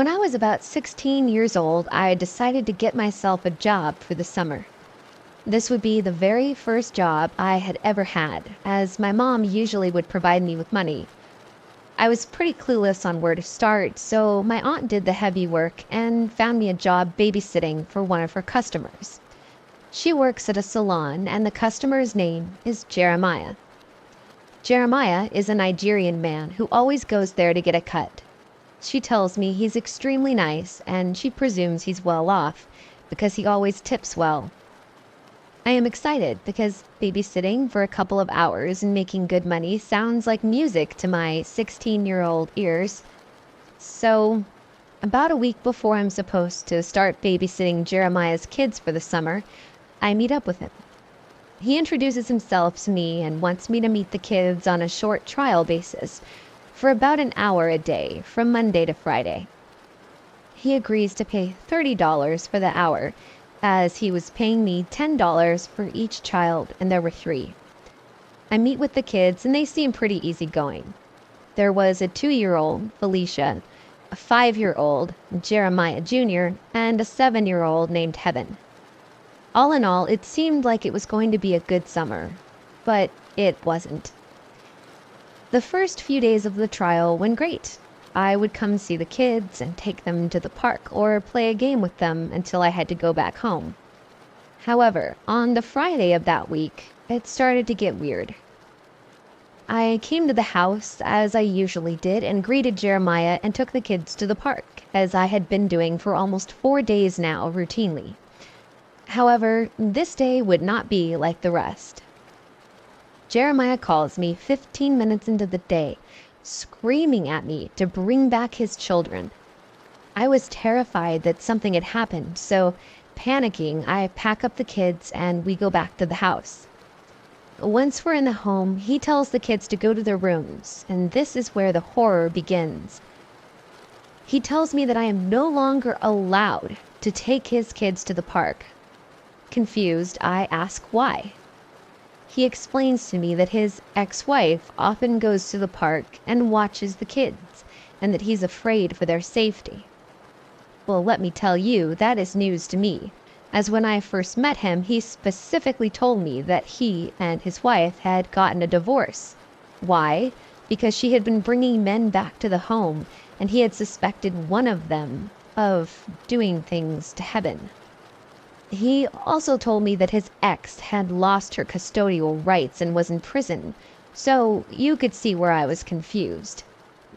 When I was about 16 years old, I decided to get myself a job for the summer. This would be the very first job I had ever had, as my mom usually would provide me with money. I was pretty clueless on where to start, so my aunt did the heavy work and found me a job babysitting for one of her customers. She works at a salon, and the customer's name is Jeremiah. Jeremiah is a Nigerian man who always goes there to get a cut. She tells me he's extremely nice, and she presumes he's well off, because he always tips well. I am excited because babysitting for a couple of hours and making good money sounds like music to my 16-year-old ears. So, about a week before I'm supposed to start babysitting Jeremiah's kids for the summer, I meet up with him. He introduces himself to me and wants me to meet the kids on a short trial basis for about an hour a day from Monday to Friday. He agrees to pay $30 for the hour, as he was paying me $10 for each child, and there were 3. I meet with the kids and they seem pretty easygoing. There was a 2-year-old, Felicia, a 5-year-old, Jeremiah Jr., and a 7-year-old named Heaven. All in all, it seemed like it was going to be a good summer, but it wasn't. The first few days of the trial went great. I would come see the kids and take them to the park or play a game with them until I had to go back home. However, on the Friday of that week, it started to get weird. I came to the house as I usually did and greeted Jeremiah and took the kids to the park, as I had been doing for almost 4 days now routinely. However, this day would not be like the rest. Jeremiah calls me 15 minutes into the day, screaming at me to bring back his children. I was terrified that something had happened, so panicking, I pack up the kids and we go back to the house. Once we're in the home, he tells the kids to go to their rooms, and this is where the horror begins. He tells me that I am no longer allowed to take his kids to the park. Confused, I ask why. He explains to me that his ex-wife often goes to the park and watches the kids, and that he's afraid for their safety. Well, let me tell you, that is news to me, as when I first met him, he specifically told me that he and his wife had gotten a divorce. Why? Because she had been bringing men back to the home, and he had suspected one of them of doing things to Heaven. He also told me that his ex had lost her custodial rights and was in prison, so you could see where I was confused.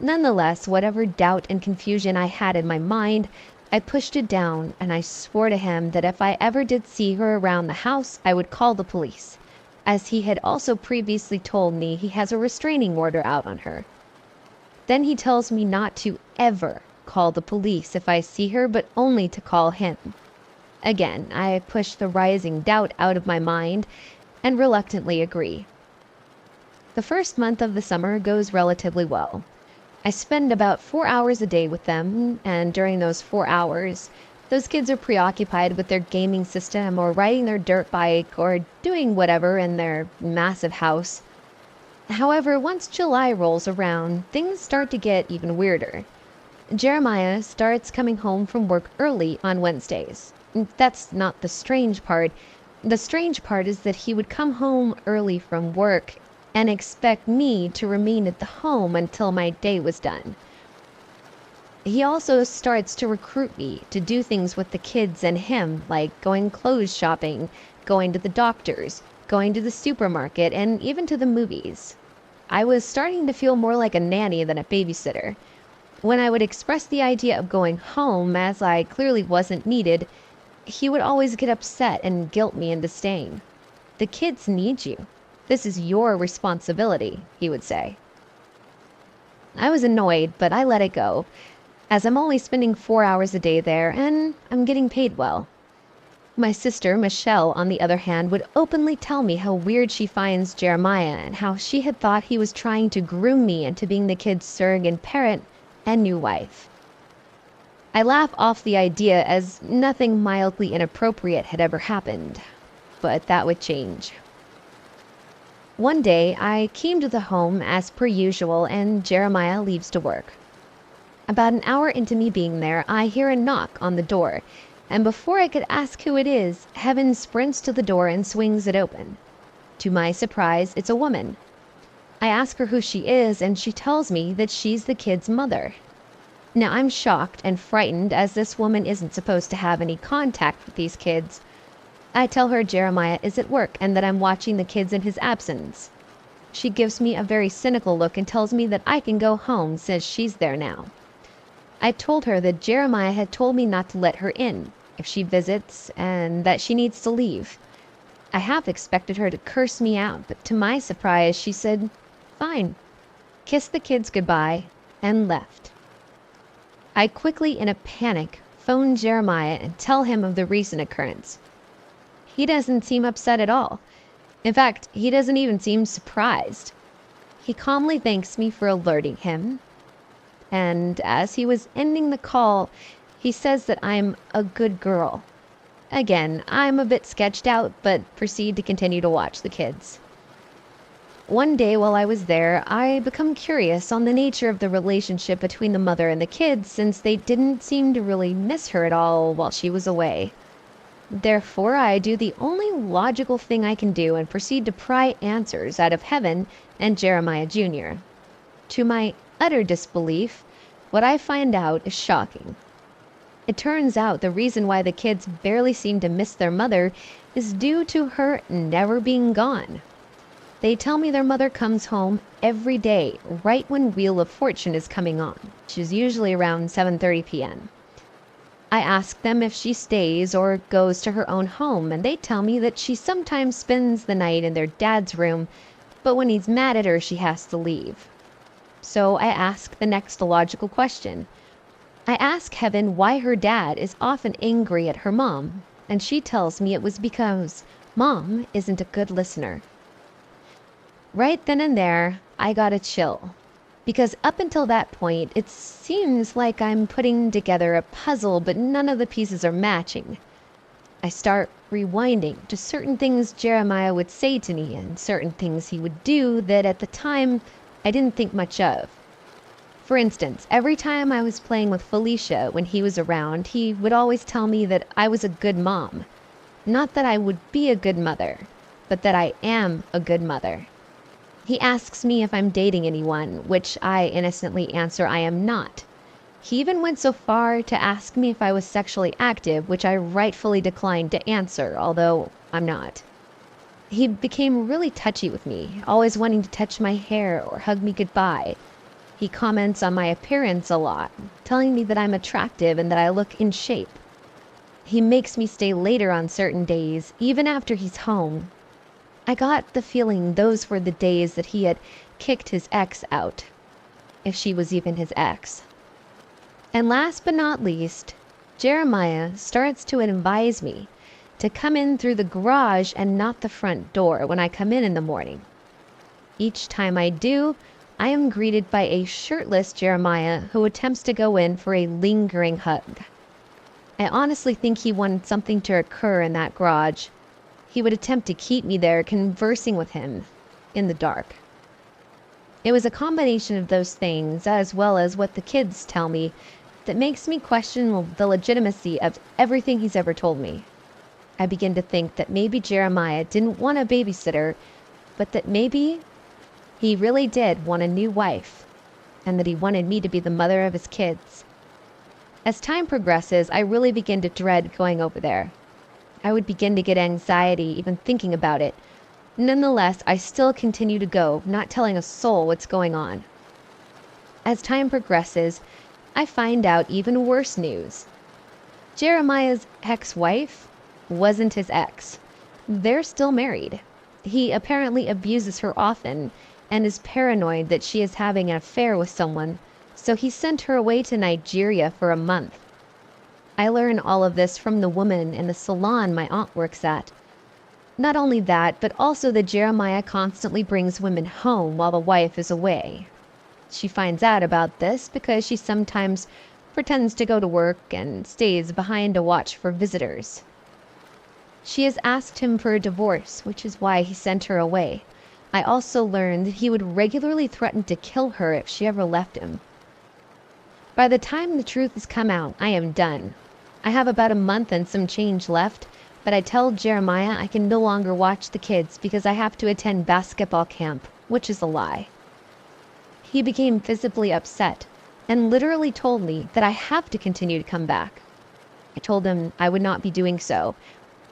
Nonetheless, whatever doubt and confusion I had in my mind, I pushed it down and I swore to him that if I ever did see her around the house, I would call the police, as he had also previously told me he has a restraining order out on her. Then he tells me not to ever call the police if I see her, but only to call him. Again, I push the rising doubt out of my mind and reluctantly agree. The first month of the summer goes relatively well. I spend about 4 hours a day with them, and during those 4 hours, those kids are preoccupied with their gaming system or riding their dirt bike or doing whatever in their massive house. However, once July rolls around, things start to get even weirder. Jeremiah starts coming home from work early on Wednesdays. That's not the strange part. The strange part is that he would come home early from work and expect me to remain at the home until my day was done. He also starts to recruit me to do things with the kids and him, like going clothes shopping, going to the doctor's, going to the supermarket, and even to the movies. I was starting to feel more like a nanny than a babysitter. When I would express the idea of going home, as I clearly wasn't needed, he would always get upset and guilt me into staying. "The kids need you. This is your responsibility," he would say. I was annoyed, but I let it go, as I'm only spending 4 hours a day there, and I'm getting paid well. My sister, Michelle, on the other hand, would openly tell me how weird she finds Jeremiah and how she had thought he was trying to groom me into being the kid's surrogate parent and new wife. I laugh off the idea, as nothing mildly inappropriate had ever happened, but that would change. One day, I came to the home as per usual, and Jeremiah leaves to work. About an hour into me being there, I hear a knock on the door, and before I could ask who it is, Heaven sprints to the door and swings it open. To my surprise, it's a woman. I ask her who she is, and she tells me that she's the kid's mother. Now, I'm shocked and frightened, as this woman isn't supposed to have any contact with these kids. I tell her Jeremiah is at work and that I'm watching the kids in his absence. She gives me a very cynical look and tells me that I can go home since she's there now. I told her that Jeremiah had told me not to let her in if she visits and that she needs to leave. I half expected her to curse me out, but to my surprise she said, "Fine," kissed the kids goodbye, and left. I quickly, in a panic, phone Jeremiah and tell him of the recent occurrence. He doesn't seem upset at all. In fact, he doesn't even seem surprised. He calmly thanks me for alerting him, and as he was ending the call, he says that I'm a good girl. Again, I'm a bit sketched out, but proceed to continue to watch the kids. One day while I was there, I become curious on the nature of the relationship between the mother and the kids, since they didn't seem to really miss her at all while she was away. Therefore, I do the only logical thing I can do and proceed to pry answers out of Heaven and Jeremiah Jr. To my utter disbelief, what I find out is shocking. It turns out the reason why the kids barely seem to miss their mother is due to her never being gone. They tell me their mother comes home every day right when Wheel of Fortune is coming on, which is usually around 7:30 p.m. I ask them if she stays or goes to her own home, and they tell me that she sometimes spends the night in their dad's room, but when he's mad at her, she has to leave. So I ask the next logical question. I ask Heaven why her dad is often angry at her mom, and she tells me it was because Mom isn't a good listener. Right then and there, I got a chill. Because up until that point, it seems like I'm putting together a puzzle, but none of the pieces are matching. I start rewinding to certain things Jeremiah would say to me and certain things he would do that at the time I didn't think much of. For instance, every time I was playing with Felicia when he was around, he would always tell me that I was a good mom. Not that I would be a good mother, but that I am a good mother. He asks me if I'm dating anyone, which I innocently answer I am not. He even went so far to ask me if I was sexually active, which I rightfully declined to answer, although I'm not. He became really touchy with me, always wanting to touch my hair or hug me goodbye. He comments on my appearance a lot, telling me that I'm attractive and that I look in shape. He makes me stay later on certain days, even after he's home. I got the feeling those were the days that he had kicked his ex out, if she was even his ex. And last but not least, Jeremiah starts to advise me to come in through the garage and not the front door when I come in the morning. Each time I do, I am greeted by a shirtless Jeremiah who attempts to go in for a lingering hug. I honestly think he wanted something to occur in that garage. He would attempt to keep me there conversing with him in the dark. It was a combination of those things, as well as what the kids tell me, that makes me question the legitimacy of everything he's ever told me. I begin to think that maybe Jeremiah didn't want a babysitter, but that maybe he really did want a new wife, and that he wanted me to be the mother of his kids. As time progresses, I really begin to dread going over there. I would begin to get anxiety even thinking about it. Nonetheless, I still continue to go, not telling a soul what's going on. As time progresses, I find out even worse news. Jeremiah's ex-wife wasn't his ex. They're still married. He apparently abuses her often and is paranoid that she is having an affair with someone, so he sent her away to Nigeria for a month. I learn all of this from the woman in the salon my aunt works at. Not only that, but also that Jeremiah constantly brings women home while the wife is away. She finds out about this because she sometimes pretends to go to work and stays behind to watch for visitors. She has asked him for a divorce, which is why he sent her away. I also learned that he would regularly threaten to kill her if she ever left him. By the time the truth has come out, I am done. I have about a month and some change left, but I tell Jeremiah I can no longer watch the kids because I have to attend basketball camp, which is a lie. He became visibly upset and literally told me that I have to continue to come back. I told him I would not be doing so,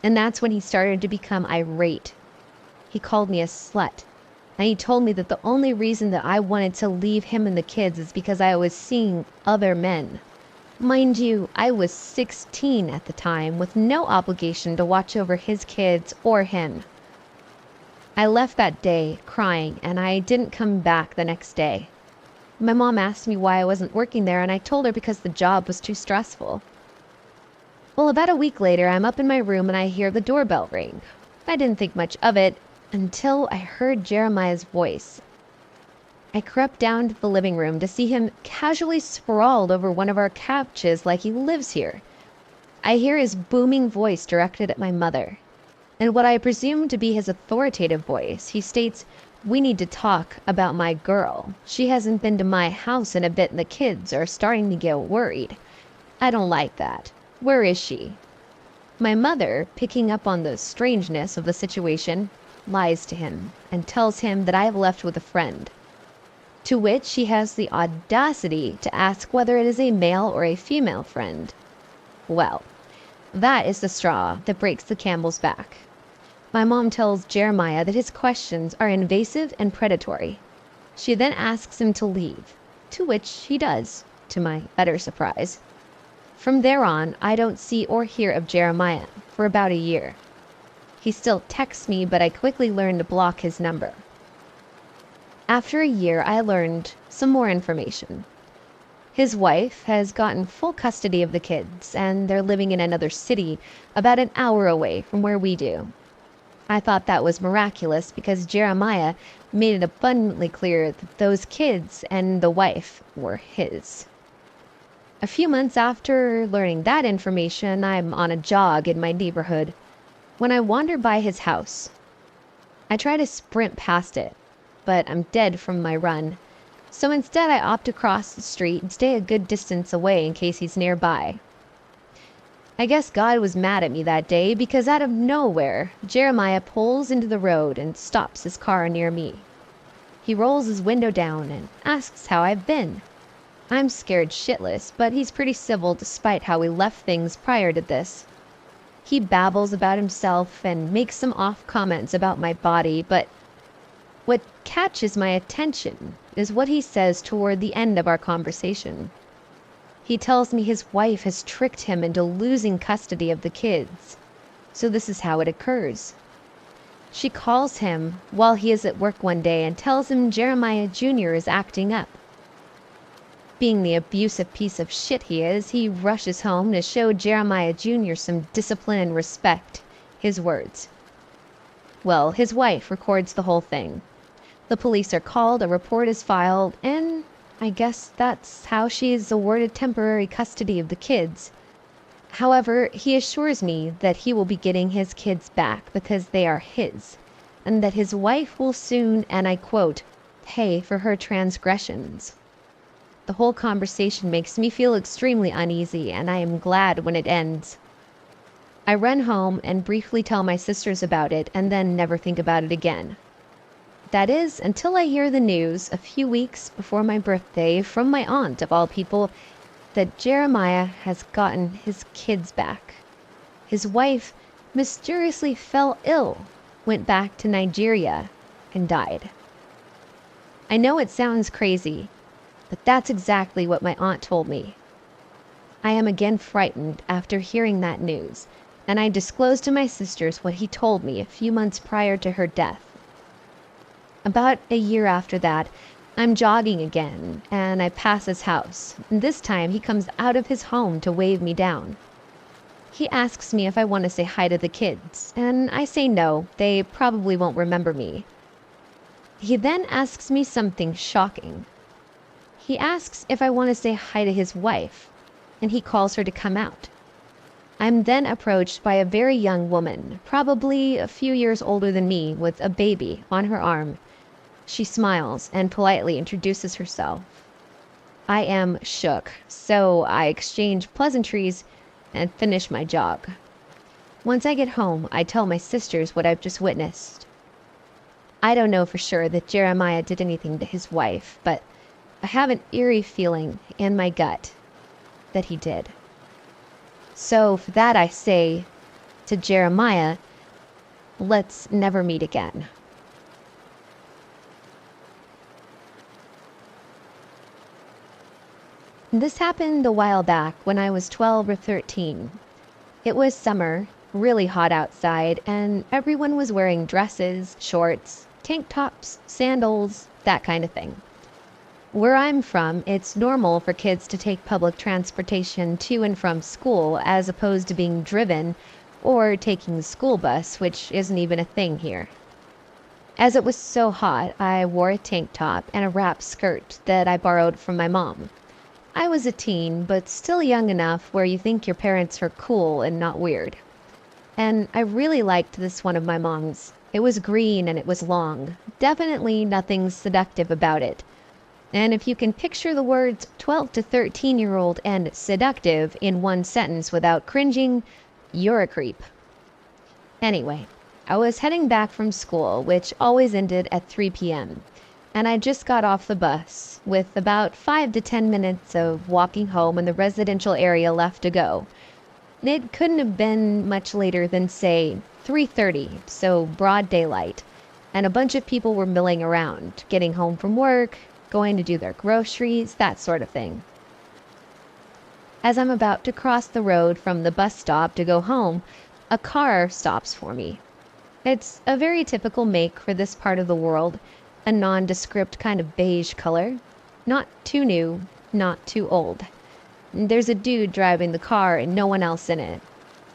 and that's when he started to become irate. He called me a slut, and he told me that the only reason that I wanted to leave him and the kids is because I was seeing other men. Mind you, I was 16 at the time with no obligation to watch over his kids or him. I left that day crying, and I didn't come back the next day. My mom asked me why I wasn't working there, and I told her because the job was too stressful. Well, about a week later, I'm up in my room and I hear the doorbell ring. I didn't think much of it until I heard Jeremiah's voice. I crept down to the living room to see him casually sprawled over one of our couches like he lives here. I hear his booming voice directed at my mother. In what I presume to be his authoritative voice, he states, "We need to talk about my girl. She hasn't been to my house in a bit and the kids are starting to get worried. I don't like that. Where is she?" My mother, picking up on the strangeness of the situation, lies to him and tells him that I have left with a friend. To which he has the audacity to ask whether it is a male or a female friend. Well, that is the straw that breaks the camel's back. My mom tells Jeremiah that his questions are invasive and predatory. She then asks him to leave, to which he does, to my utter surprise. From there on, I don't see or hear of Jeremiah for about a year. He still texts me, but I quickly learned to block his number. After a year, I learned some more information. His wife has gotten full custody of the kids, and they're living in another city about an hour away from where we do. I thought that was miraculous because Jeremiah made it abundantly clear that those kids and the wife were his. A few months after learning that information, I'm on a jog in my neighborhood when I wander by his house. I try to sprint past it, but I'm dead from my run. So instead I opt to cross the street and stay a good distance away in case he's nearby. I guess God was mad at me that day because out of nowhere, Jeremiah pulls into the road and stops his car near me. He rolls his window down and asks how I've been. I'm scared shitless, but he's pretty civil despite how we left things prior to this. He babbles about himself and makes some off comments about my body, but what catches my attention is what he says toward the end of our conversation. He tells me his wife has tricked him into losing custody of the kids. So this is how it occurs. She calls him while he is at work one day and tells him Jeremiah Jr. is acting up. Being the abusive piece of shit he is, he rushes home to show Jeremiah Jr. some discipline and respect. His words. Well, his wife records the whole thing. The police are called, a report is filed, and I guess that's how she is awarded temporary custody of the kids. However, he assures me that he will be getting his kids back because they are his, and that his wife will soon, and I quote, pay for her transgressions. The whole conversation makes me feel extremely uneasy, and I am glad when it ends. I run home and briefly tell my sisters about it and then never think about it again. That is, until I hear the news a few weeks before my birthday from my aunt, of all people, that Jeremiah has gotten his kids back. His wife mysteriously fell ill, went back to Nigeria, and died. I know it sounds crazy, but that's exactly what my aunt told me. I am again frightened after hearing that news, and I disclosed to my sisters what he told me a few months prior to her death. About a year after that, I'm jogging again, and I pass his house, and this time he comes out of his home to wave me down. He asks me if I want to say hi to the kids, and I say no, they probably won't remember me. He then asks me something shocking. He asks if I want to say hi to his wife, and he calls her to come out. I'm then approached by a very young woman, probably a few years older than me, with a baby on her arm. She smiles and politely introduces herself. I am shook, so I exchange pleasantries and finish my jog. Once I get home, I tell my sisters what I've just witnessed. I don't know for sure that Jeremiah did anything to his wife, but I have an eerie feeling in my gut that he did. So for that I say to Jeremiah, let's never meet again. This happened a while back when I was 12 or 13. It was summer, really hot outside, and everyone was wearing dresses, shorts, tank tops, sandals, that kind of thing. Where I'm from, it's normal for kids to take public transportation to and from school as opposed to being driven or taking the school bus, which isn't even a thing here. As it was so hot, I wore a tank top and a wrap skirt that I borrowed from my mom. I was a teen, but still young enough where you think your parents are cool and not weird. And I really liked this one of my mom's. It was green and it was long. Definitely nothing seductive about it. And if you can picture the words 12 to 13-year-old and seductive in one sentence without cringing, you're a creep. Anyway, I was heading back from school, which always ended at 3 p.m., and I just got off the bus, with about 5 to 10 minutes of walking home in the residential area left to go. It couldn't have been much later than, say, 3:30, so broad daylight, and a bunch of people were milling around, getting home from work, going to do their groceries, that sort of thing. As I'm about to cross the road from the bus stop to go home, a car stops for me. It's a very typical make for this part of the world, a nondescript kind of beige color. Not too new, not too old. There's a dude driving the car and no one else in it.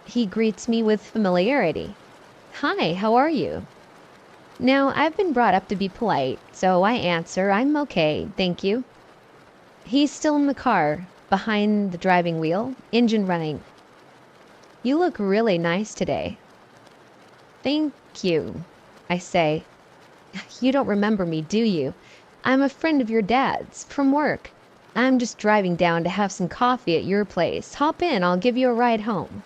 He greets me with familiarity. "Hi, how are you?" Now, I've been brought up to be polite, so I answer, "I'm okay, thank you." He's still in the car, behind the driving wheel, engine running. "You look really nice today." "Thank you," I say. "You don't remember me, do you? I'm a friend of your dad's, from work. I'm just driving down to have some coffee at your place. Hop in, I'll give you a ride home."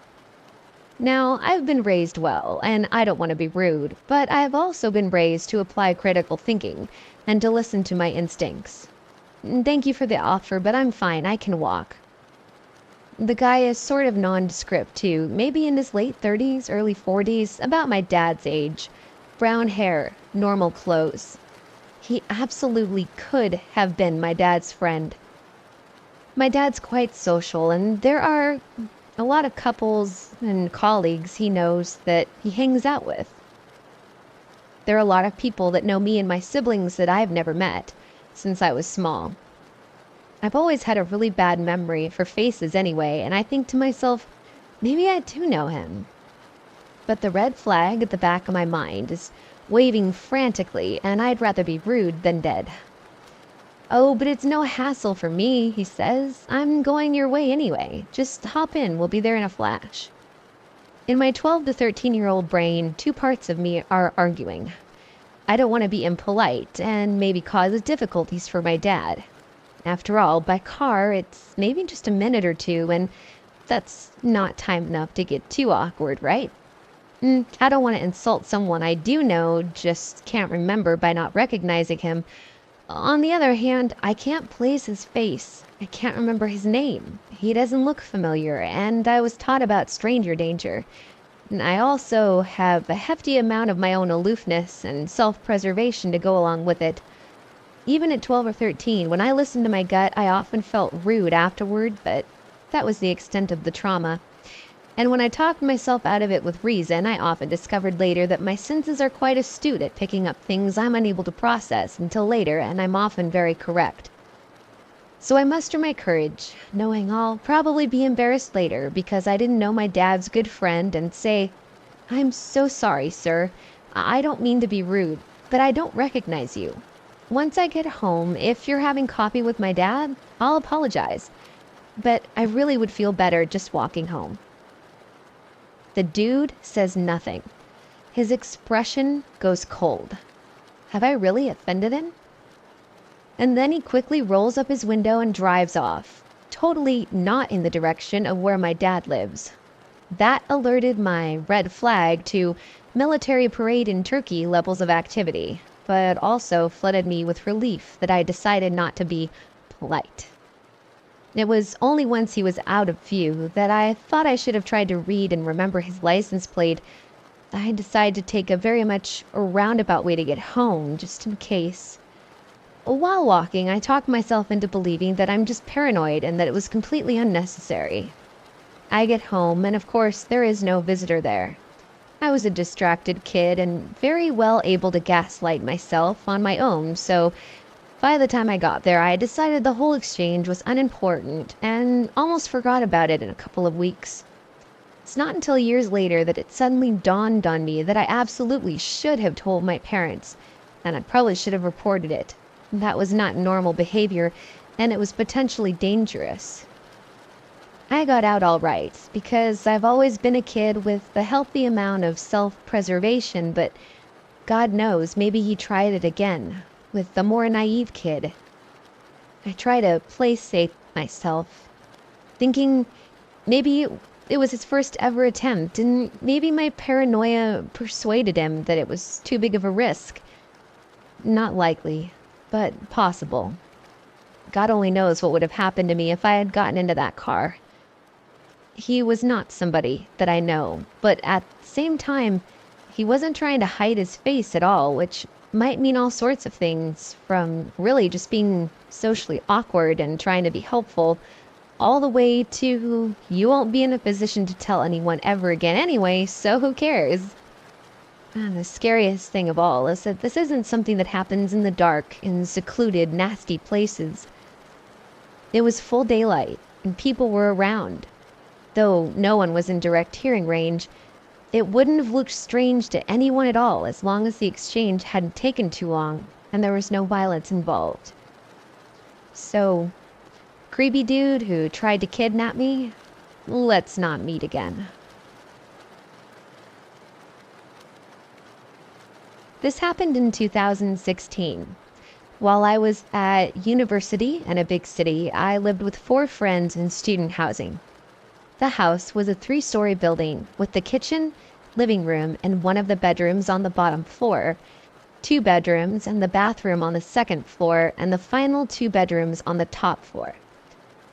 Now, I've been raised well, and I don't want to be rude, but I've also been raised to apply critical thinking and to listen to my instincts. "Thank you for the offer, but I'm fine, I can walk." The guy is sort of nondescript too, maybe in his late 30s, early 40s, about my dad's age. Brown hair, normal clothes. He absolutely could have been my dad's friend. My dad's quite social, and there are a lot of couples and colleagues he knows that he hangs out with. There are a lot of people that know me and my siblings that I've never met since I was small. I've always had a really bad memory for faces anyway, and I think to myself, maybe I do know him. But the red flag at the back of my mind is waving frantically, and I'd rather be rude than dead. "Oh, but it's no hassle for me," he says. "I'm going your way anyway. Just hop in, we'll be there in a flash." In my 12 to 13-year-old brain, two parts of me are arguing. I don't want to be impolite and maybe cause difficulties for my dad. After all, by car, it's maybe just a minute or two, and that's not time enough to get too awkward, right? I don't want to insult someone I do know, just can't remember by not recognizing him. On the other hand, I can't place his face. I can't remember his name. He doesn't look familiar, and I was taught about stranger danger. I also have a hefty amount of my own aloofness and self-preservation to go along with it. Even at 12 or 13, when I listened to my gut, I often felt rude afterward, but that was the extent of the trauma. And when I talked myself out of it with reason, I often discovered later that my senses are quite astute at picking up things I'm unable to process until later, and I'm often very correct. So I muster my courage, knowing I'll probably be embarrassed later because I didn't know my dad's good friend, and say, "I'm so sorry, sir. I don't mean to be rude, but I don't recognize you. Once I get home, if you're having coffee with my dad, I'll apologize. But I really would feel better just walking home." The dude says nothing. His expression goes cold. Have I really offended him? And then he quickly rolls up his window and drives off, totally not in the direction of where my dad lives. That alerted my red flag to military parade in Turkey levels of activity, but also flooded me with relief that I decided not to be polite. It was only once he was out of view that I thought I should have tried to read and remember his license plate. I decided to take a very much roundabout way to get home, just in case. While walking, I talked myself into believing that I'm just paranoid and that it was completely unnecessary. I get home, and of course, there is no visitor there. I was a distracted kid and very well able to gaslight myself on my own, so by the time I got there, I decided the whole exchange was unimportant and almost forgot about it in a couple of weeks. It's not until years later that it suddenly dawned on me that I absolutely should have told my parents, and I probably should have reported it. That was not normal behavior, and it was potentially dangerous. I got out all right, because I've always been a kid with a healthy amount of self-preservation, but God knows, maybe he tried it again, with the more naive kid. I try to play safe myself, thinking maybe it was his first ever attempt, and maybe my paranoia persuaded him that it was too big of a risk. Not likely, but possible. God only knows what would have happened to me if I had gotten into that car. He was not somebody that I know, but at the same time, he wasn't trying to hide his face at all, which might mean all sorts of things, from really just being socially awkward and trying to be helpful, all the way to you won't be in a position to tell anyone ever again anyway, so who cares? And the scariest thing of all is that this isn't something that happens in the dark, in secluded, nasty places. It was full daylight, and people were around. Though no one was in direct hearing range, it wouldn't have looked strange to anyone at all as long as the exchange hadn't taken too long and there was no violence involved. So, creepy dude who tried to kidnap me, let's not meet again. This happened in 2016. While I was at university in a big city, I lived with 4 friends in student housing. The house was a 3-story building with the kitchen, living room, and one of the bedrooms on the bottom floor, 2 bedrooms and the bathroom on the second floor, and the final 2 bedrooms on the top floor.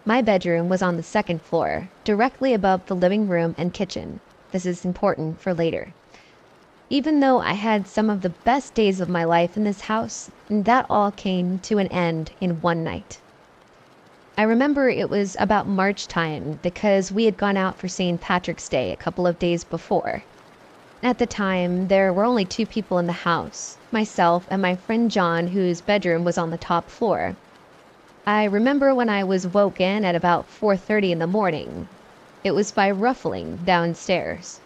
My bedroom was on the second floor, directly above the living room and kitchen. This is important for later. Even though I had some of the best days of my life in this house, that all came to an end in one night. I remember it was about March time because we had gone out for St. Patrick's Day a couple of days before. At the time, there were only 2 people in the house, myself and my friend John, whose bedroom was on the top floor. I remember when I was woken at about 4:30 in the morning. It was by ruffling downstairs.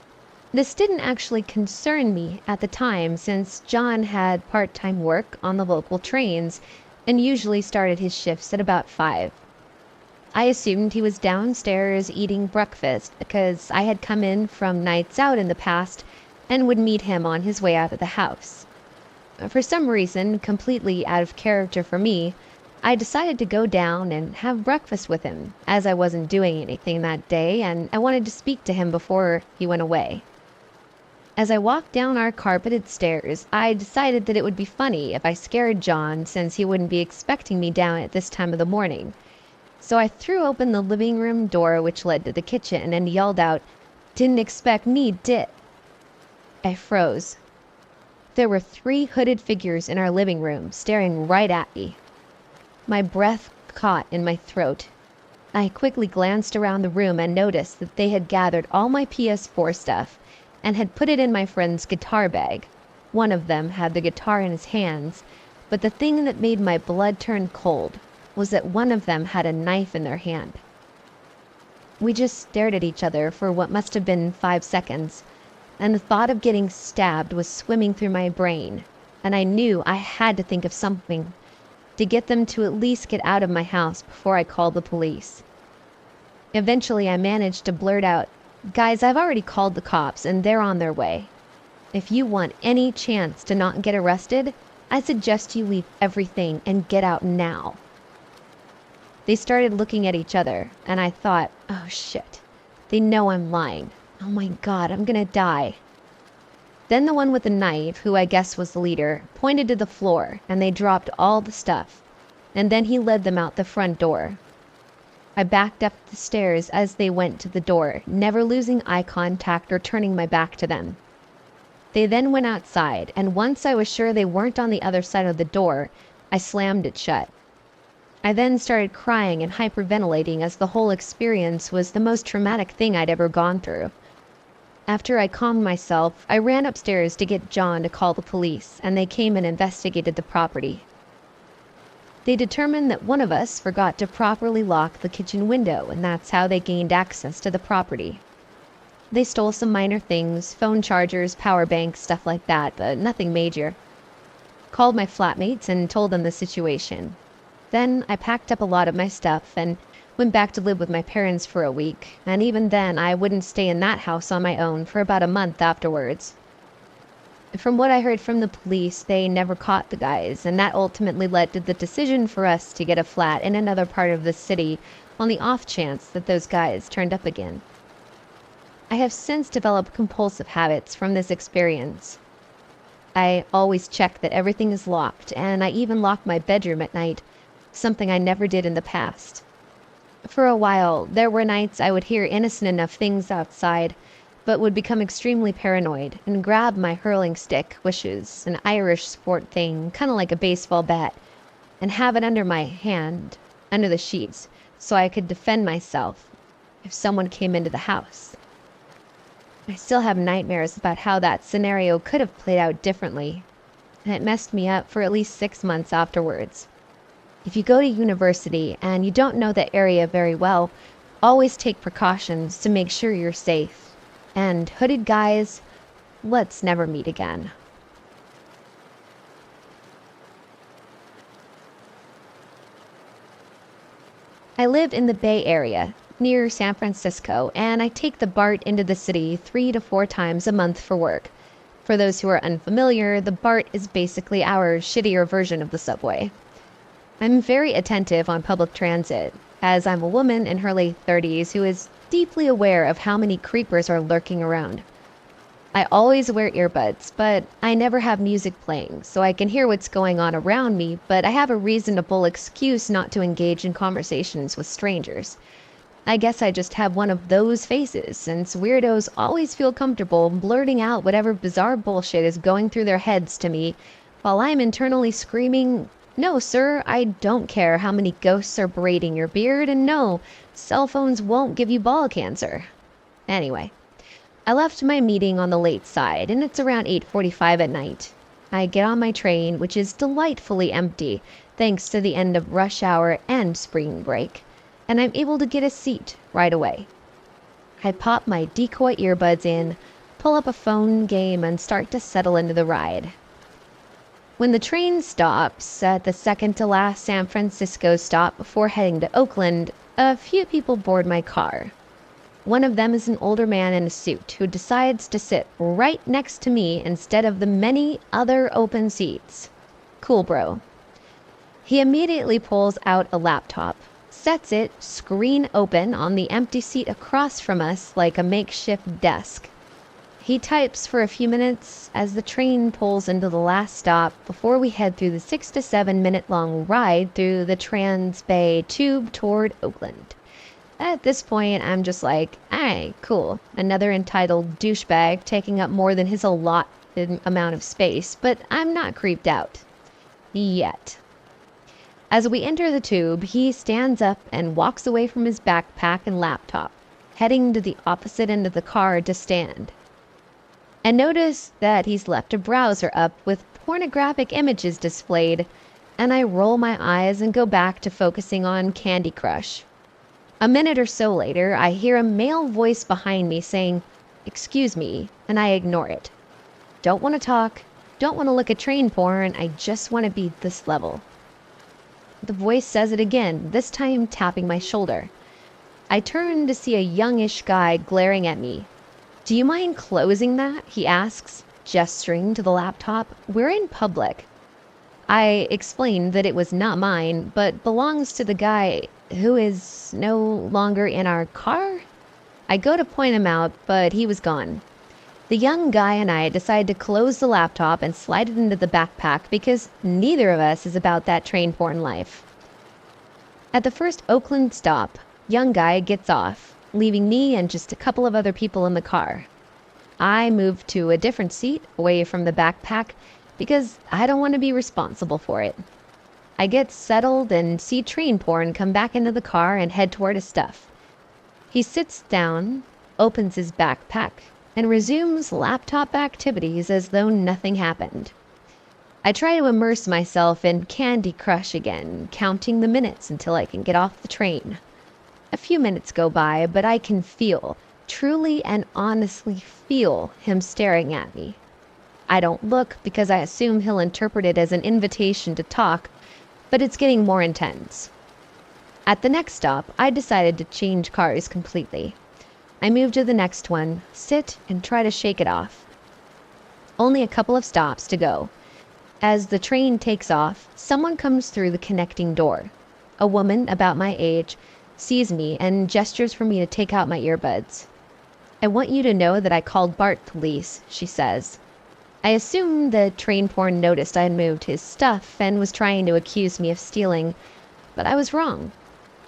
This didn't actually concern me at the time since John had part-time work on the local trains and usually started his shifts at about 5. I assumed he was downstairs eating breakfast because I had come in from nights out in the past and would meet him on his way out of the house. For some reason, completely out of character for me, I decided to go down and have breakfast with him, as I wasn't doing anything that day and I wanted to speak to him before he went away. As I walked down our carpeted stairs, I decided that it would be funny if I scared John since he wouldn't be expecting me down at this time of the morning. So I threw open the living room door which led to the kitchen and yelled out, "Didn't expect me, did?" I froze. There were 3 hooded figures in our living room staring right at me. My breath caught in my throat. I quickly glanced around the room and noticed that they had gathered all my PS4 stuff and had put it in my friend's guitar bag. One of them had the guitar in his hands, but the thing that made my blood turn cold was that one of them had a knife in their hand. We just stared at each other for what must have been 5 seconds, and the thought of getting stabbed was swimming through my brain, and I knew I had to think of something to get them to at least get out of my house before I called the police. Eventually I managed to blurt out, "Guys, I've already called the cops and they're on their way. If you want any chance to not get arrested, I suggest you leave everything and get out now." They started looking at each other, and I thought, oh shit, they know I'm lying. Oh my god, I'm gonna die. Then the one with the knife, who I guess was the leader, pointed to the floor, and they dropped all the stuff, and then he led them out the front door. I backed up the stairs as they went to the door, never losing eye contact or turning my back to them. They then went outside, and once I was sure they weren't on the other side of the door, I slammed it shut. I then started crying and hyperventilating as the whole experience was the most traumatic thing I'd ever gone through. After I calmed myself, I ran upstairs to get John to call the police, and they came and investigated the property. They determined that one of us forgot to properly lock the kitchen window, and that's how they gained access to the property. They stole some minor things, phone chargers, power banks, stuff like that, but nothing major. Called my flatmates and told them the situation. Then I packed up a lot of my stuff and went back to live with my parents for a week, and even then I wouldn't stay in that house on my own for about a month afterwards. From what I heard from the police, they never caught the guys, and that ultimately led to the decision for us to get a flat in another part of the city on the off chance that those guys turned up again. I have since developed compulsive habits from this experience. I always check that everything is locked, and I even lock my bedroom at night, something I never did in the past. For a while, there were nights I would hear innocent enough things outside, but would become extremely paranoid and grab my hurling stick, which is an Irish sport thing, kind of like a baseball bat, and have it under my hand, under the sheets, so I could defend myself if someone came into the house. I still have nightmares about how that scenario could have played out differently, and it messed me up for at least 6 months afterwards. If you go to university and you don't know the area very well, always take precautions to make sure you're safe. And hooded guys, let's never meet again. I live in the Bay Area, near San Francisco, and I take the BART into the city 3 to 4 times a month for work. For those who are unfamiliar, the BART is basically our shittier version of the subway. I'm very attentive on public transit, as I'm a woman in her late 30s who is deeply aware of how many creepers are lurking around. I always wear earbuds, but I never have music playing, so I can hear what's going on around me, but I have a reasonable excuse not to engage in conversations with strangers. I guess I just have one of those faces, since weirdos always feel comfortable blurting out whatever bizarre bullshit is going through their heads to me, while I'm internally screaming, "No, sir, I don't care how many ghosts are braiding your beard, and no, cell phones won't give you ball cancer." Anyway, I left my meeting on the late side, and it's around 8:45 at night. I get on my train, which is delightfully empty, thanks to the end of rush hour and spring break, and I'm able to get a seat right away. I pop my decoy earbuds in, pull up a phone game, and start to settle into the ride. When the train stops at the second to last San Francisco stop before heading to Oakland, a few people board my car. One of them is an older man in a suit who decides to sit right next to me instead of the many other open seats. Cool, bro. He immediately pulls out a laptop, sets it screen open on the empty seat across from us like a makeshift desk. He types for a few minutes as the train pulls into the last stop before we head through the 6 to 7 minute long ride through the Trans-Bay Tube toward Oakland. At this point, I'm just like, "Aye, cool. Another entitled douchebag taking up more than his allotted amount of space," but I'm not creeped out. Yet. As we enter the tube, he stands up and walks away from his backpack and laptop, heading to the opposite end of the car to stand. And notice that he's left a browser up with pornographic images displayed, and I roll my eyes and go back to focusing on Candy Crush. A minute or so later, I hear a male voice behind me saying, "Excuse me," and I ignore it. Don't want to talk, don't want to look at train porn, I just want to be this level. The voice says it again, this time tapping my shoulder. I turn to see a youngish guy glaring at me. "Do you mind closing that?" he asks, gesturing to the laptop. "We're in public." I explained that it was not mine, but belongs to the guy who is no longer in our car. I go to point him out, but he was gone. The young guy and I decide to close the laptop and slide it into the backpack because neither of us is about that train porn life. At the first Oakland stop, young guy gets off, leaving me and just a couple of other people in the car. I move to a different seat away from the backpack because I don't want to be responsible for it. I get settled and see train porn come back into the car and head toward his stuff. He sits down, opens his backpack, and resumes laptop activities as though nothing happened. I try to immerse myself in Candy Crush again, counting the minutes until I can get off the train. A few minutes go by, but I can feel, truly and honestly feel, him staring at me. I don't look because I assume he'll interpret it as an invitation to talk, but it's getting more intense. At the next stop, I decided to change cars completely. I move to the next one, sit, and try to shake it off. Only a couple of stops to go. As the train takes off, someone comes through the connecting door. A woman about my age sees me and gestures for me to take out my earbuds. "I want you to know that I called BART police," she says. I assumed the train porn noticed I had moved his stuff and was trying to accuse me of stealing, but I was wrong.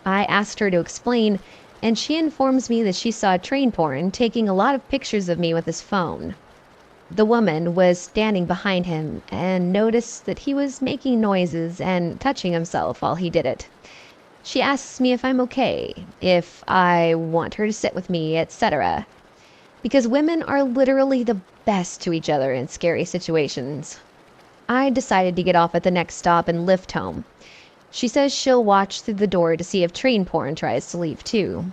I asked her to explain, and she informs me that she saw train porn taking a lot of pictures of me with his phone. The woman was standing behind him and noticed that he was making noises and touching himself while he did it. She asks me if I'm okay, if I want her to sit with me, etc. Because women are literally the best to each other in scary situations. I decided to get off at the next stop and lift home. She says she'll watch through the door to see if train porn tries to leave too.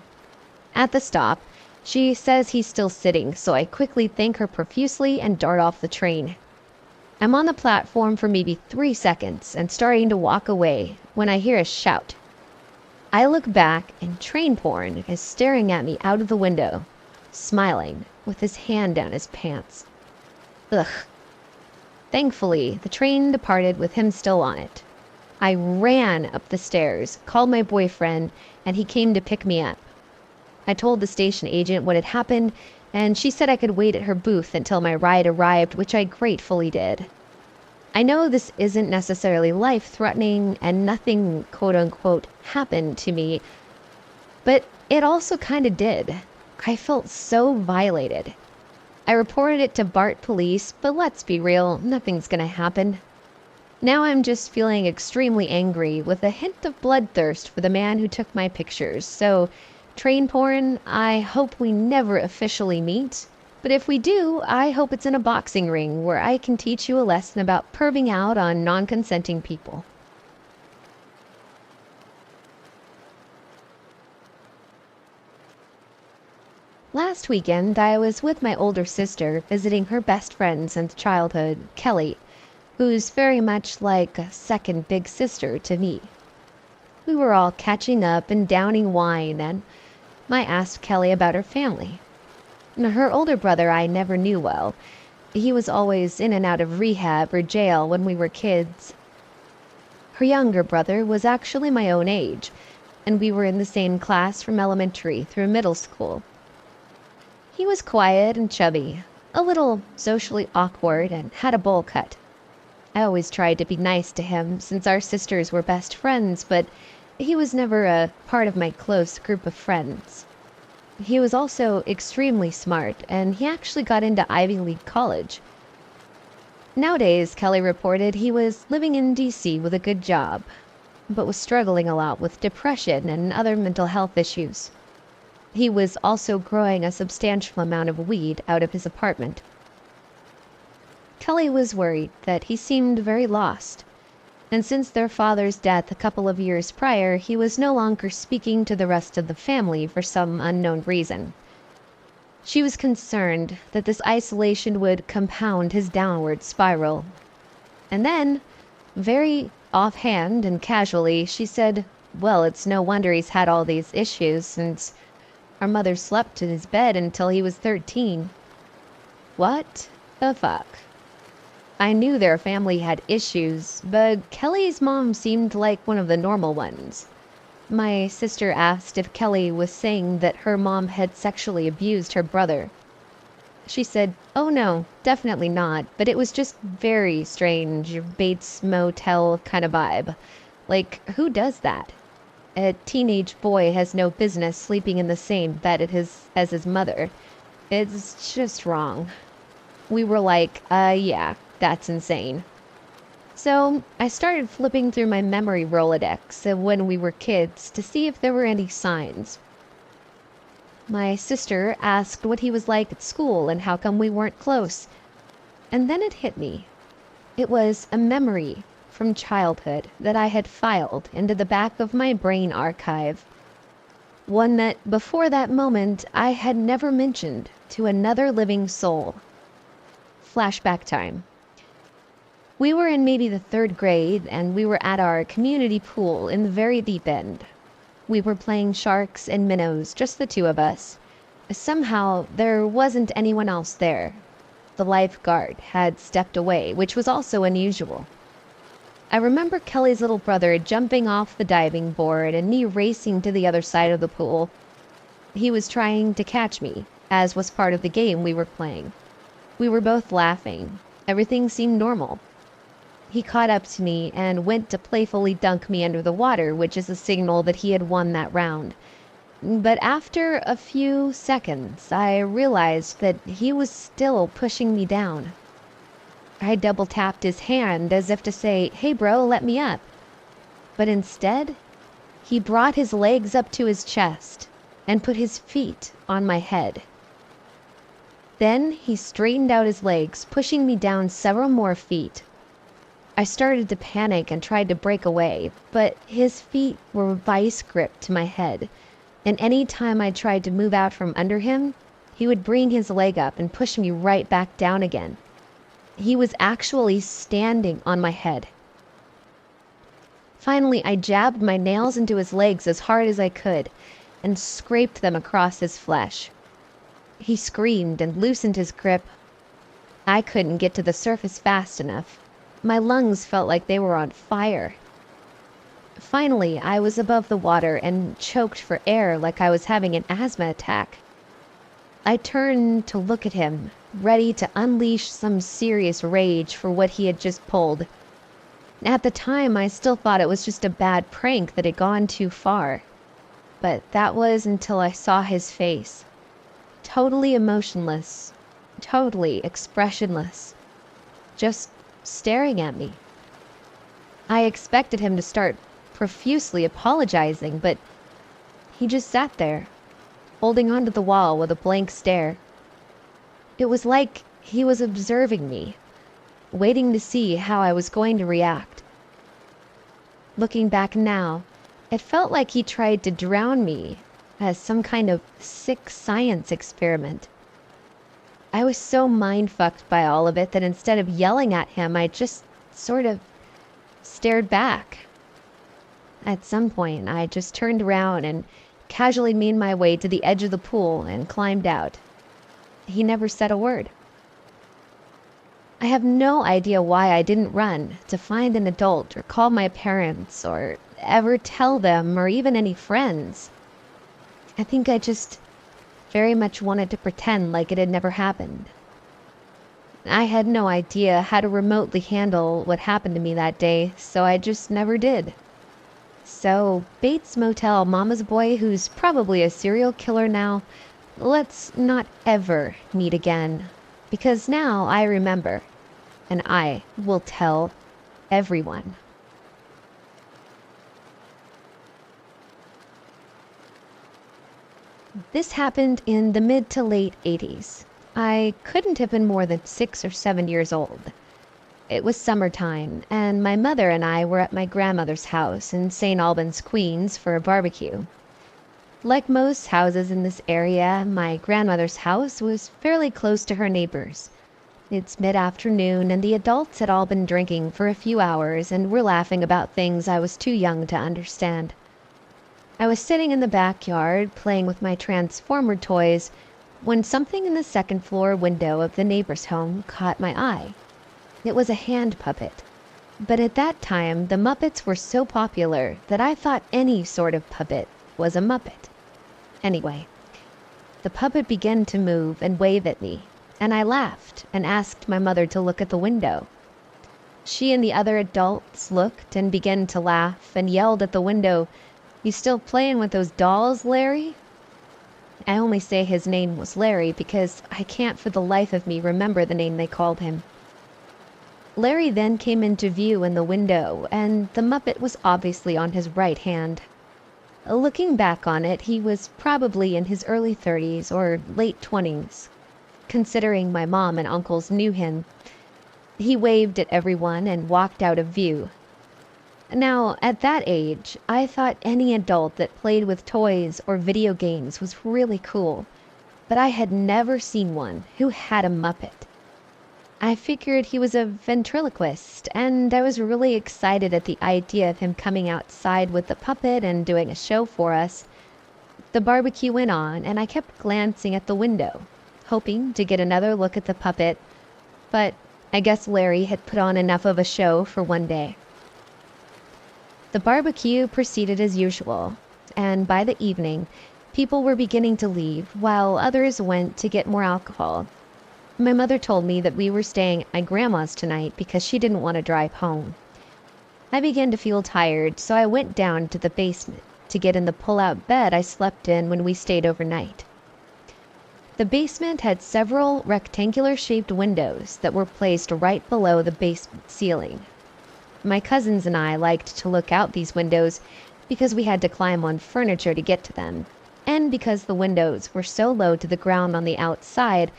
At the stop, she says he's still sitting, so I quickly thank her profusely and dart off the train. I'm on the platform for maybe 3 seconds and starting to walk away when I hear a shout. I look back and train porn is staring at me out of the window, smiling, with his hand down his pants. Ugh. Thankfully, the train departed with him still on it. I ran up the stairs, called my boyfriend, and he came to pick me up. I told the station agent what had happened, and she said I could wait at her booth until my ride arrived, which I gratefully did. I know this isn't necessarily life-threatening and nothing quote-unquote happened to me, but it also kind of did. I felt so violated. I reported it to BART police, but let's be real, nothing's gonna happen. Now I'm just feeling extremely angry with a hint of bloodthirst for the man who took my pictures, so train porn, I hope we never officially meet, but if we do, I hope it's in a boxing ring where I can teach you a lesson about perving out on non-consenting people. Last weekend, I was with my older sister visiting her best friend since childhood, Kelly, who's very much like a second big sister to me. We were all catching up and downing wine, and I asked Kelly about her family. Her older brother I never knew well. He was always in and out of rehab or jail when we were kids. Her younger brother was actually my own age, and we were in the same class from elementary through middle school. He was quiet and chubby, a little socially awkward, and had a bowl cut. I always tried to be nice to him since our sisters were best friends, but he was never a part of my close group of friends. He was also extremely smart, and he actually got into Ivy League college. Nowadays, Kelly reported he was living in D.C. with a good job, but was struggling a lot with depression and other mental health issues. He was also growing a substantial amount of weed out of his apartment. Kelly was worried that he seemed very lost, and since their father's death a couple of years prior, he was no longer speaking to the rest of the family for some unknown reason. She was concerned that this isolation would compound his downward spiral. And then, very offhand and casually, she said, "Well, it's no wonder he's had all these issues since our mother slept in his bed until he was 13. What the fuck? I knew their family had issues, but Kelly's mom seemed like one of the normal ones. My sister asked if Kelly was saying that her mom had sexually abused her brother. She said, "Oh no, definitely not, but it was just very strange, Bates Motel kind of vibe. Like, who does that? A teenage boy has no business sleeping in the same bed as his mother. It's just wrong." We were like, yeah, that's insane. So I started flipping through my memory Rolodex of when we were kids to see if there were any signs. My sister asked what he was like at school and how come we weren't close. And then it hit me. It was a memory from childhood that I had filed into the back of my brain archive. One that, before that moment, I had never mentioned to another living soul. Flashback time. We were in maybe the 3rd grade, and we were at our community pool in the very deep end. We were playing sharks and minnows, just the two of us. Somehow, there wasn't anyone else there. The lifeguard had stepped away, which was also unusual. I remember Kelly's little brother jumping off the diving board and me racing to the other side of the pool. He was trying to catch me, as was part of the game we were playing. We were both laughing. Everything seemed normal. He caught up to me and went to playfully dunk me under the water, which is a signal that he had won that round. But after a few seconds, I realized that he was still pushing me down. I double tapped his hand as if to say, "Hey bro, let me up." But instead, he brought his legs up to his chest and put his feet on my head. Then he straightened out his legs, pushing me down several more feet. I started to panic and tried to break away, but his feet were vice gripped to my head, and any time I tried to move out from under him, he would bring his leg up and push me right back down again. He was actually standing on my head. Finally, I jabbed my nails into his legs as hard as I could and scraped them across his flesh. He screamed and loosened his grip. I couldn't get to the surface fast enough. My lungs felt like they were on fire. Finally, I was above the water and choked for air like I was having an asthma attack. I turned to look at him, ready to unleash some serious rage for what he had just pulled. At the time, I still thought it was just a bad prank that had gone too far. But that was until I saw his face. Totally emotionless, totally expressionless, just staring at me. I expected him to start profusely apologizing, but he just sat there, holding onto the wall with a blank stare. It was like he was observing me, waiting to see how I was going to react. Looking back now, it felt like he tried to drown me as some kind of sick science experiment. I was so mind-fucked by all of it that instead of yelling at him, I just sort of stared back. At some point, I just turned around and casually made my way to the edge of the pool and climbed out. He never said a word. I have no idea why I didn't run to find an adult or call my parents or ever tell them or even any friends. I think I just very much wanted to pretend like it had never happened. I had no idea how to remotely handle what happened to me that day, so I just never did. So, Bates Motel mama's boy who's probably a serial killer now, let's not ever meet again. Because now I remember, and I will tell everyone. This happened in the mid to late 80s. I couldn't have been more than 6 or 7 years old. It was summertime, and my mother and I were at my grandmother's house in St. Albans, Queens for a barbecue. Like most houses in this area, my grandmother's house was fairly close to her neighbors. It's mid-afternoon, and the adults had all been drinking for a few hours and were laughing about things I was too young to understand. I was sitting in the backyard playing with my Transformer toys when something in the second floor window of the neighbor's home caught my eye. It was a hand puppet. But at that time, the Muppets were so popular that I thought any sort of puppet was a Muppet. Anyway, the puppet began to move and wave at me, and I laughed and asked my mother to look at the window. She and the other adults looked and began to laugh and yelled at the window, "You still playing with those dolls, Larry?" I only say his name was Larry because I can't for the life of me remember the name they called him. Larry then came into view in the window, and the Muppet was obviously on his right hand. Looking back on it, he was probably in his early 30s or late 20s, considering my mom and uncles knew him. He waved at everyone and walked out of view. Now, at that age, I thought any adult that played with toys or video games was really cool, but I had never seen one who had a Muppet. I figured he was a ventriloquist, and I was really excited at the idea of him coming outside with the puppet and doing a show for us. The barbecue went on, and I kept glancing at the window, hoping to get another look at the puppet, but I guess Larry had put on enough of a show for one day. The barbecue proceeded as usual, and by the evening, people were beginning to leave, while others went to get more alcohol. My mother told me that we were staying at my grandma's tonight because she didn't want to drive home. I began to feel tired, so I went down to the basement to get in the pull-out bed I slept in when we stayed overnight. The basement had several rectangular-shaped windows that were placed right below the basement ceiling. My cousins and I liked to look out these windows because we had to climb on furniture to get to them, and because the windows were so low to the ground on the outside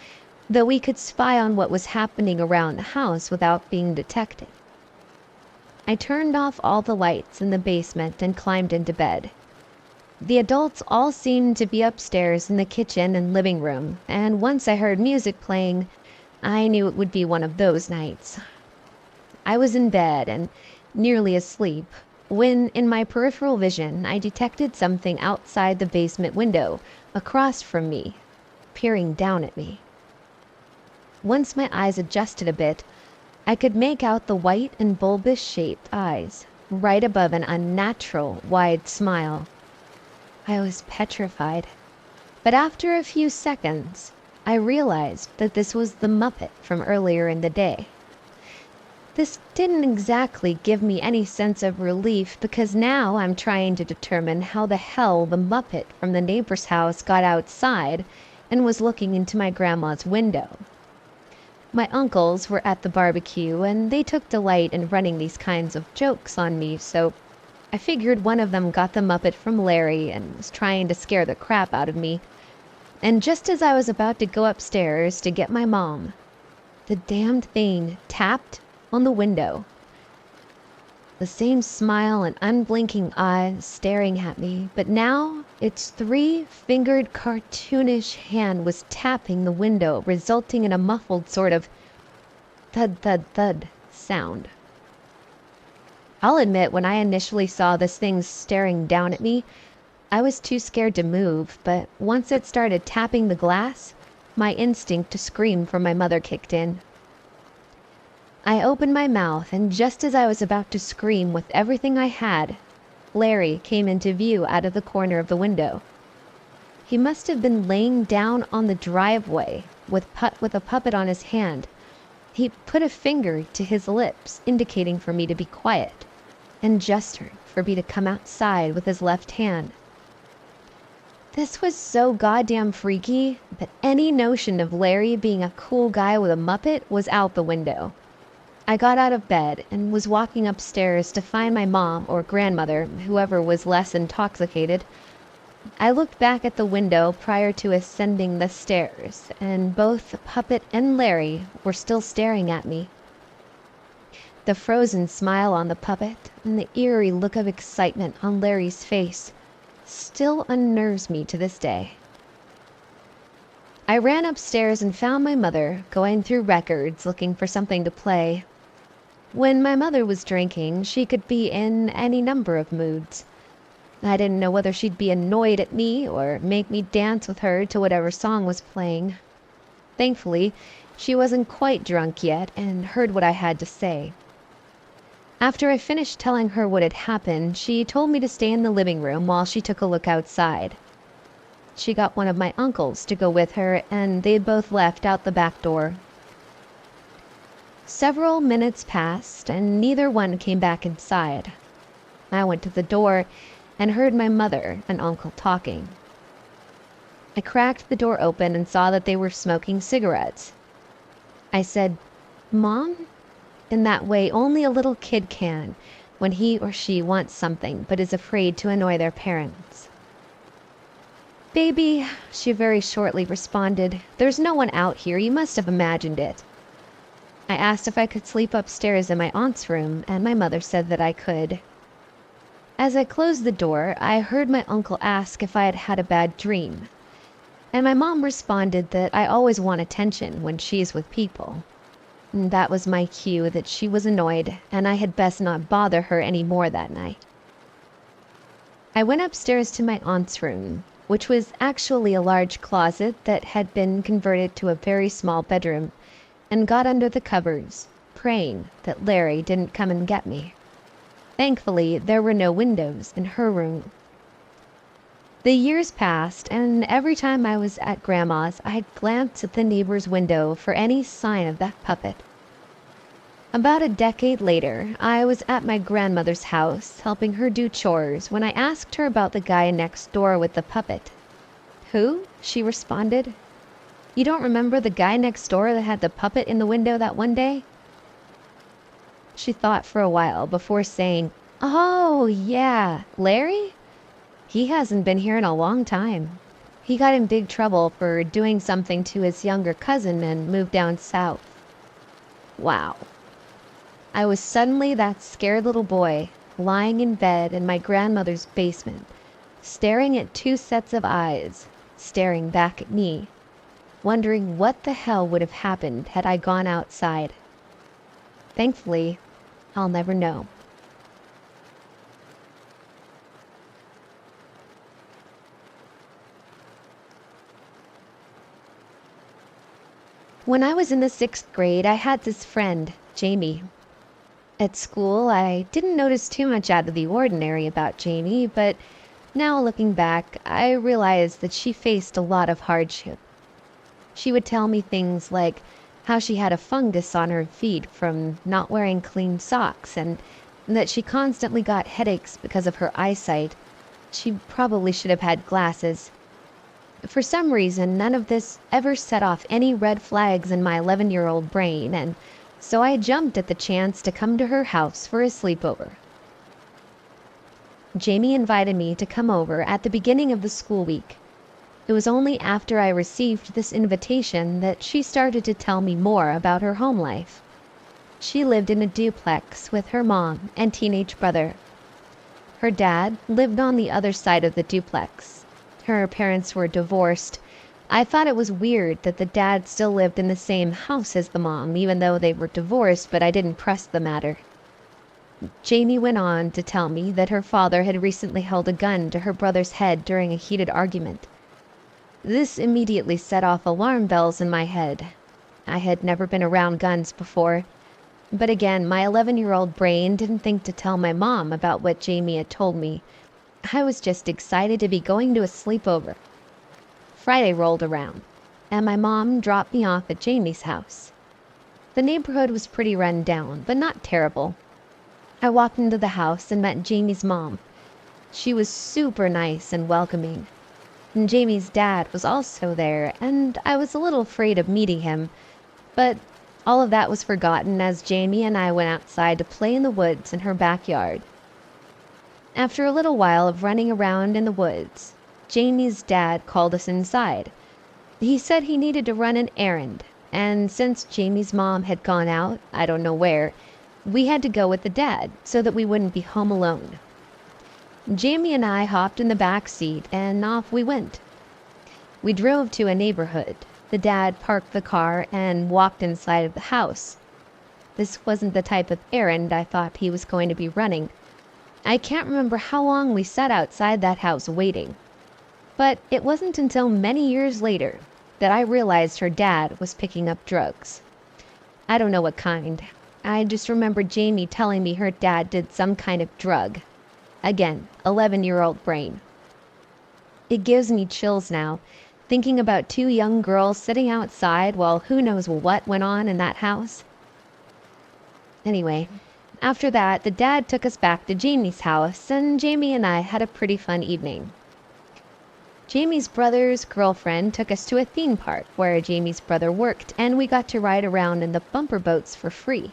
that we could spy on what was happening around the house without being detected. I turned off all the lights in the basement and climbed into bed. The adults all seemed to be upstairs in the kitchen and living room, and once I heard music playing, I knew it would be one of those nights. I was in bed and nearly asleep when, in my peripheral vision, I detected something outside the basement window across from me, peering down at me. Once my eyes adjusted a bit, I could make out the white and bulbous-shaped eyes, right above an unnatural, wide smile. I was petrified, but after a few seconds, I realized that this was the Muppet from earlier in the day. This didn't exactly give me any sense of relief because now I'm trying to determine how the hell the Muppet from the neighbor's house got outside and was looking into my grandma's window. My uncles were at the barbecue and they took delight in running these kinds of jokes on me, so I figured one of them got the Muppet from Larry and was trying to scare the crap out of me. And just as I was about to go upstairs to get my mom, the damned thing tapped on the window. The same smile and unblinking eyes staring at me, but now its three-fingered cartoonish hand was tapping the window, resulting in a muffled sort of thud-thud-thud sound. I'll admit, when I initially saw this thing staring down at me, I was too scared to move, but once it started tapping the glass, my instinct to scream for my mother kicked in. I opened my mouth, and just as I was about to scream with everything I had, Larry came into view out of the corner of the window. He must have been laying down on the driveway with a puppet on his hand. He put a finger to his lips, indicating for me to be quiet, and gestured for me to come outside with his left hand. This was so goddamn freaky that any notion of Larry being a cool guy with a Muppet was out the window. I got out of bed and was walking upstairs to find my mom or grandmother, whoever was less intoxicated. I looked back at the window prior to ascending the stairs, and both the puppet and Larry were still staring at me. The frozen smile on the puppet and the eerie look of excitement on Larry's face still unnerves me to this day. I ran upstairs and found my mother going through records looking for something to play. When my mother was drinking, she could be in any number of moods. I didn't know whether she'd be annoyed at me or make me dance with her to whatever song was playing. Thankfully, She wasn't quite drunk yet and heard what I had to say. After I finished telling her what had happened, she told me to stay in the living room while she took a look outside. She got one of my uncles to go with her, and they both left out the back door. Several minutes passed, and neither one came back inside. I went to the door and heard my mother and uncle talking. I cracked the door open and saw that they were smoking cigarettes. I said, "Mom?" In that way only a little kid can, when he or she wants something but is afraid to annoy their parents. "Baby," she very shortly responded, "there's no one out here. You must have imagined it." I asked if I could sleep upstairs in my aunt's room, and my mother said that I could. As I closed the door, I heard my uncle ask if I had had a bad dream, and my mom responded that I always want attention when she's with people. That was my cue that she was annoyed, and I had best not bother her any more that night. I went upstairs to my aunt's room, which was actually a large closet that had been converted to a very small bedroom, and got under the covers, praying that Larry didn't come and get me. Thankfully, there were no windows in her room. The years passed, and every time I was at Grandma's, I'd glance at the neighbor's window for any sign of that puppet. About a decade later, I was at my grandmother's house, helping her do chores, when I asked her about the guy next door with the puppet. "Who?" she responded. "You don't remember the guy next door that had the puppet in the window that one day?" She thought for a while before saying, "Oh, yeah, Larry? He hasn't been here in a long time. He got in big trouble for doing something to his younger cousin and moved down south." Wow. I was suddenly that scared little boy, lying in bed in my grandmother's basement, staring at two sets of eyes, staring back at me, wondering what the hell would have happened had I gone outside. Thankfully, I'll never know. When I was in the 6th grade, I had this friend, Jamie. At school, I didn't notice too much out of the ordinary about Jamie, but now looking back, I realized that she faced a lot of hardship. She would tell me things like how she had a fungus on her feet from not wearing clean socks, and that she constantly got headaches because of her eyesight. She probably should have had glasses. For some reason, none of this ever set off any red flags in my 11-year-old brain, and so I jumped at the chance to come to her house for a sleepover. Jamie invited me to come over at the beginning of the school week. It was only after I received this invitation that she started to tell me more about her home life. She lived in a duplex with her mom and teenage brother. Her dad lived on the other side of the duplex. Her parents were divorced. I thought it was weird that the dad still lived in the same house as the mom, even though they were divorced, but I didn't press the matter. Jamie went on to tell me that her father had recently held a gun to her brother's head during a heated argument. This immediately set off alarm bells in my head. I had never been around guns before, but again, my 11-year-old brain didn't think to tell my mom about what Jamie had told me. I was just excited to be going to a sleepover. Friday rolled around, and my mom dropped me off at Jamie's house. The neighborhood was pretty run down, but not terrible. I walked into the house and met Jamie's mom. She was super nice and welcoming. And Jamie's dad was also there, and I was a little afraid of meeting him, but all of that was forgotten as Jamie and I went outside to play in the woods in her backyard. After a little while of running around in the woods, Jamie's dad called us inside. He said he needed to run an errand, and since Jamie's mom had gone out, I don't know where, we had to go with the dad so that we wouldn't be home alone. Jamie and I hopped in the back seat and off we went. We drove to a neighborhood. The dad parked the car and walked inside of the house. This wasn't the type of errand I thought he was going to be running. I can't remember how long we sat outside that house waiting. But it wasn't until many years later that I realized her dad was picking up drugs. I don't know what kind. I just remember Jamie telling me her dad did some kind of drug. Again, 11-year-old brain. It gives me chills now, thinking about two young girls sitting outside while who knows what went on in that house. Anyway, after that, the dad took us back to Jamie's house, and Jamie and I had a pretty fun evening. Jamie's brother's girlfriend took us to a theme park where Jamie's brother worked, and we got to ride around in the bumper boats for free.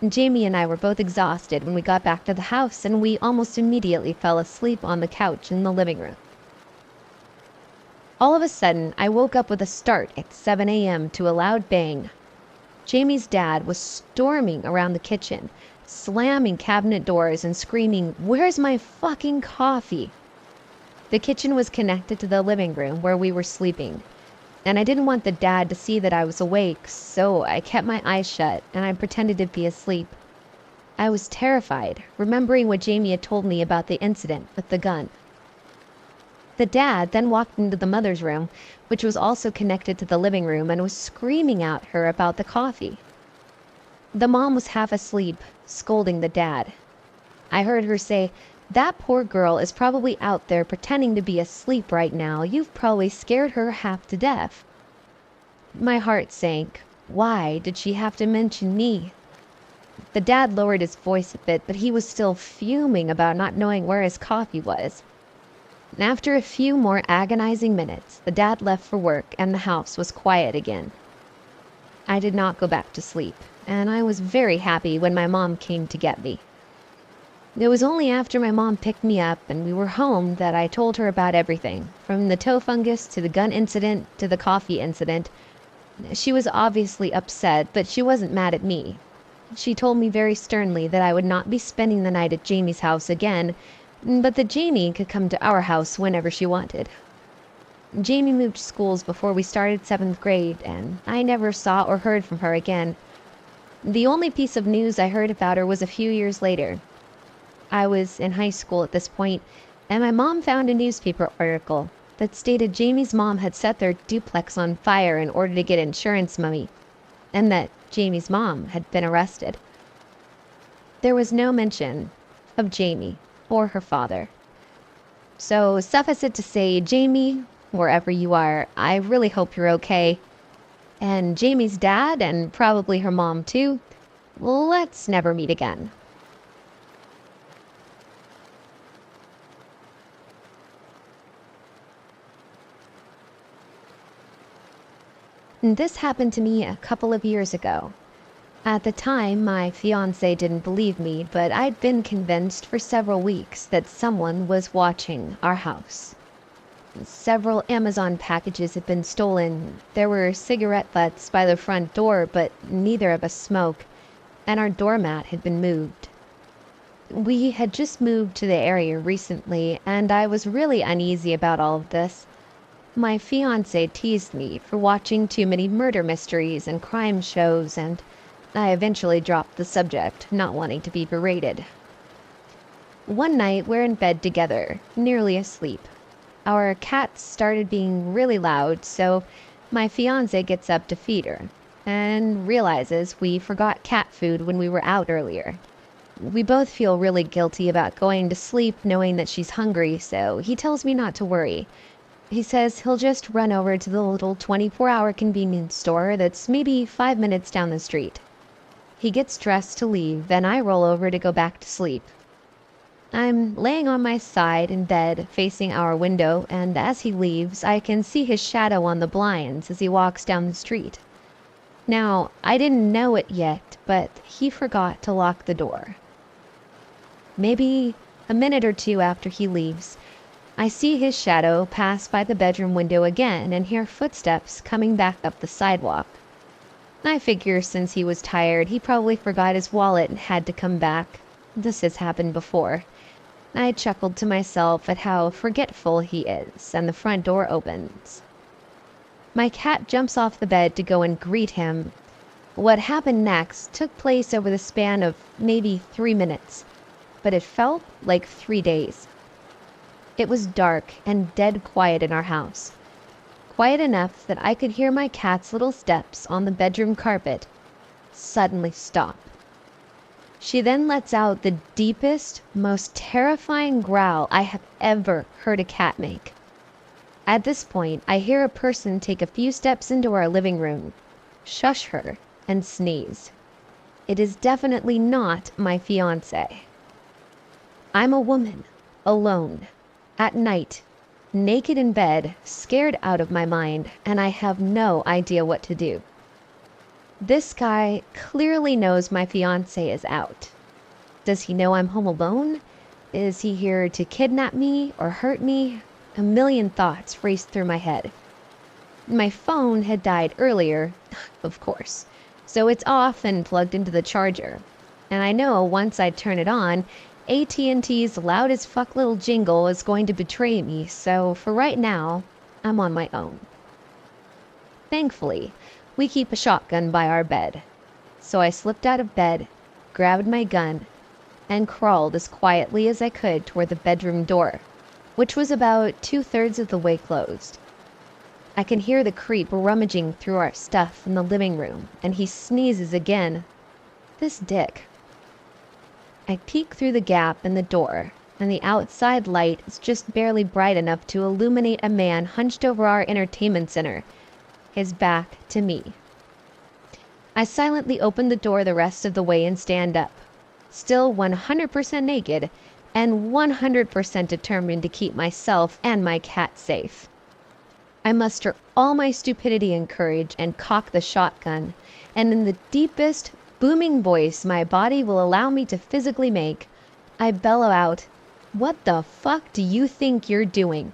Jamie and I were both exhausted when we got back to the house, and we almost immediately fell asleep on the couch in the living room. All of a sudden, I woke up with a start at 7 a.m. to a loud bang. Jamie's dad was storming around the kitchen, slamming cabinet doors and screaming, "Where's my fucking coffee?" The kitchen was connected to the living room where we were sleeping, and I didn't want the dad to see that I was awake, so I kept my eyes shut and I pretended to be asleep. I was terrified, remembering what Jamie had told me about the incident with the gun. The dad then walked into the mother's room, which was also connected to the living room, and was screaming at her about the coffee. The mom was half asleep, scolding the dad. I heard her say, "That poor girl is probably out there pretending to be asleep right now. You've probably scared her half to death." My heart sank. Why did she have to mention me? The dad lowered his voice a bit, but he was still fuming about not knowing where his coffee was. After a few more agonizing minutes, the dad left for work and the house was quiet again. I did not go back to sleep, and I was very happy when my mom came to get me. It was only after my mom picked me up and we were home that I told her about everything, from the toe fungus to the gun incident to the coffee incident. She was obviously upset, but she wasn't mad at me. She told me very sternly that I would not be spending the night at Jamie's house again, but that Jamie could come to our house whenever she wanted. Jamie moved schools before we started 7th grade, and I never saw or heard from her again. The only piece of news I heard about her was a few years later. I was in high school at this point, and my mom found a newspaper article that stated Jamie's mom had set their duplex on fire in order to get insurance money, and that Jamie's mom had been arrested. There was no mention of Jamie or her father. So suffice it to say, Jamie, wherever you are, I really hope you're okay. And Jamie's dad, and probably her mom too, let's never meet again. And this happened to me a couple of years ago. At the time, my fiancé didn't believe me, but I'd been convinced for several weeks that someone was watching our house. Several Amazon packages had been stolen. There were cigarette butts by the front door, but neither of us smoke, and our doormat had been moved. We had just moved to the area recently, and I was really uneasy about all of this. My fiancé teased me for watching too many murder mysteries and crime shows, and I eventually dropped the subject, not wanting to be berated. One night, we're in bed together, nearly asleep. Our cat started being really loud, so my fiancé gets up to feed her, and realizes we forgot cat food when we were out earlier. We both feel really guilty about going to sleep knowing that she's hungry, so he tells me not to worry. He says he'll just run over to the little 24-hour convenience store that's maybe 5 minutes down the street. He gets dressed to leave, then I roll over to go back to sleep. I'm laying on my side in bed, facing our window, and as he leaves, I can see his shadow on the blinds as he walks down the street. Now, I didn't know it yet, but he forgot to lock the door. Maybe a minute or two after he leaves, I see his shadow pass by the bedroom window again and hear footsteps coming back up the sidewalk. I figure since he was tired, he probably forgot his wallet and had to come back. This has happened before. I chuckled to myself at how forgetful he is, and the front door opens. My cat jumps off the bed to go and greet him. What happened next took place over the span of maybe 3 minutes, but it felt like 3 days. It was dark and dead quiet in our house. quiet enough that I could hear my cat's little steps on the bedroom carpet suddenly stop. She then lets out the deepest, most terrifying growl I have ever heard a cat make. At this point, I hear a person take a few steps into our living room, shush her, and sneeze. It is definitely not my fiancé. I'm a woman, alone, at night, naked in bed, scared out of my mind, and I have no idea what to do. This guy clearly knows my fiancé is out. Does he know I'm home alone? Is he here to kidnap me or hurt me? A million thoughts raced through my head. My phone had died earlier, of course, so it's off and plugged into the charger. And I know once I turn it on, AT&T's loud as fuck little jingle is going to betray me, so for right now, I'm on my own. Thankfully, we keep a shotgun by our bed. So I slipped out of bed, grabbed my gun, and crawled as quietly as I could toward the bedroom door, which was about 2/3 of the way closed. I can hear the creep rummaging through our stuff in the living room, and he sneezes again. This dick. I peek through the gap in the door, and the outside light is just barely bright enough to illuminate a man hunched over our entertainment center, his back to me. I silently open the door the rest of the way and stand up, still 100% naked and 100% determined to keep myself and my cat safe. I muster all my stupidity and courage and cock the shotgun, and in the deepest, booming voice my body will allow me to physically make, I bellow out, "What the fuck do you think you're doing?"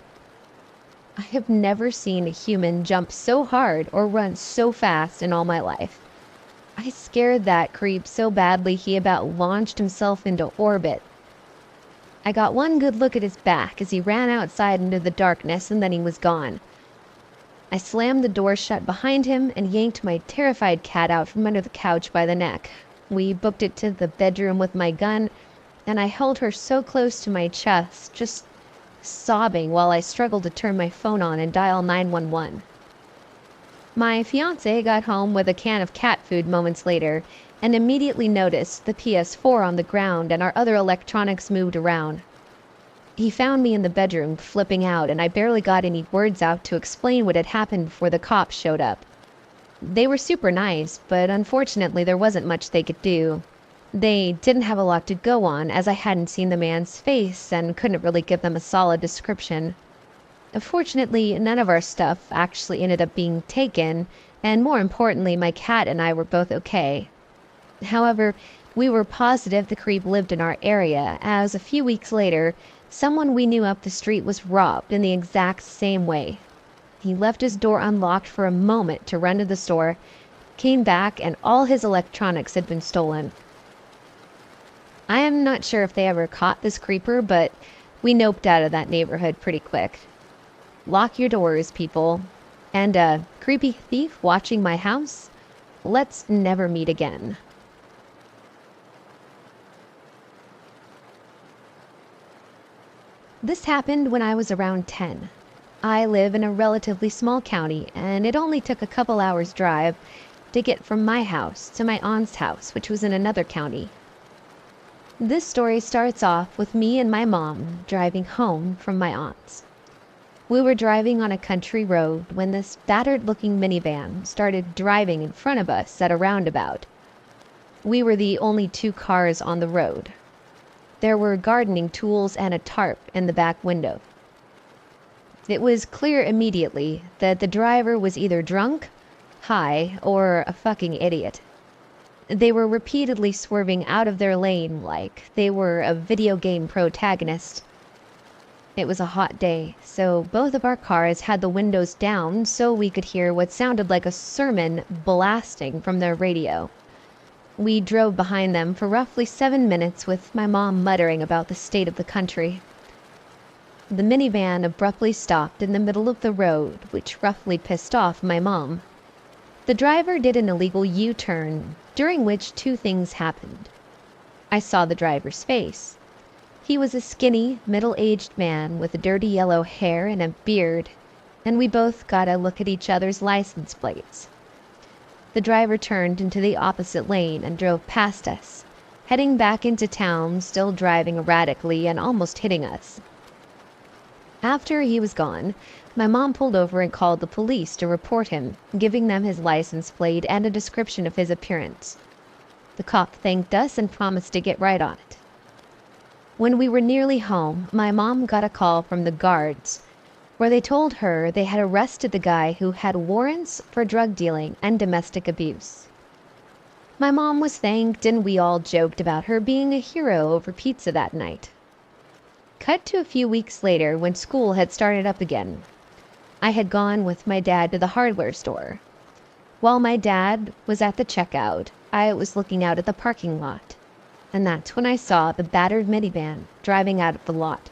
I have never seen a human jump so hard or run so fast in all my life. I scared that creep so badly he about launched himself into orbit. I got one good look at his back as he ran outside into the darkness, and then he was gone. I slammed the door shut behind him and yanked my terrified cat out from under the couch by the neck. We booked it to the bedroom with my gun, and I held her so close to my chest, just sobbing while I struggled to turn my phone on and dial 911. My fiancé got home with a can of cat food moments later and immediately noticed the PS4 on the ground and our other electronics moved around. He found me in the bedroom flipping out, and I barely got any words out to explain what had happened before the cops showed up. They were super nice, but unfortunately there wasn't much they could do. They didn't have a lot to go on, as I hadn't seen the man's face and couldn't really give them a solid description. Fortunately, none of our stuff actually ended up being taken, and more importantly, my cat and I were both okay. However, we were positive the creep lived in our area, as a few weeks later, someone we knew up the street was robbed in the exact same way. He left his door unlocked for a moment to run to the store, came back, and all his electronics had been stolen. I am not sure if they ever caught this creeper, but we noped out of that neighborhood pretty quick. Lock your doors, people. And a creepy thief watching my house? Let's never meet again. This happened when I was around 10. I live in a relatively small county, and it only took a couple hours' drive to get from my house to my aunt's house, which was in another county. This story starts off with me and my mom driving home from my aunt's. We were driving on a country road when this battered-looking minivan started driving in front of us at a roundabout. We were the only two cars on the road. There were gardening tools and a tarp in the back window. It was clear immediately that the driver was either drunk, high, or a fucking idiot. They were repeatedly swerving out of their lane like they were a video game protagonist. It was a hot day, so both of our cars had the windows down so we could hear what sounded like a sermon blasting from their radio. We drove behind them for roughly 7 minutes with my mom muttering about the state of the country. The minivan abruptly stopped in the middle of the road, which roughly pissed off my mom. The driver did an illegal U-turn, during which two things happened. I saw the driver's face. He was a skinny, middle-aged man with dirty yellow hair and a beard. and we both got a look at each other's license plates. The driver turned into the opposite lane and drove past us, heading back into town, still driving erratically and almost hitting us. After he was gone, my mom pulled over and called the police to report him, giving them his license plate and a description of his appearance. The cop thanked us and promised to get right on it. When we were nearly home, my mom got a call from the guards, where they told her they had arrested the guy who had warrants for drug dealing and domestic abuse. My mom was thanked, and we all joked about her being a hero over pizza that night. Cut to a few weeks later, when school had started up again. I had gone with my dad to the hardware store. While my dad was at the checkout, I was looking out at the parking lot, and that's when I saw the battered minivan driving out of the lot.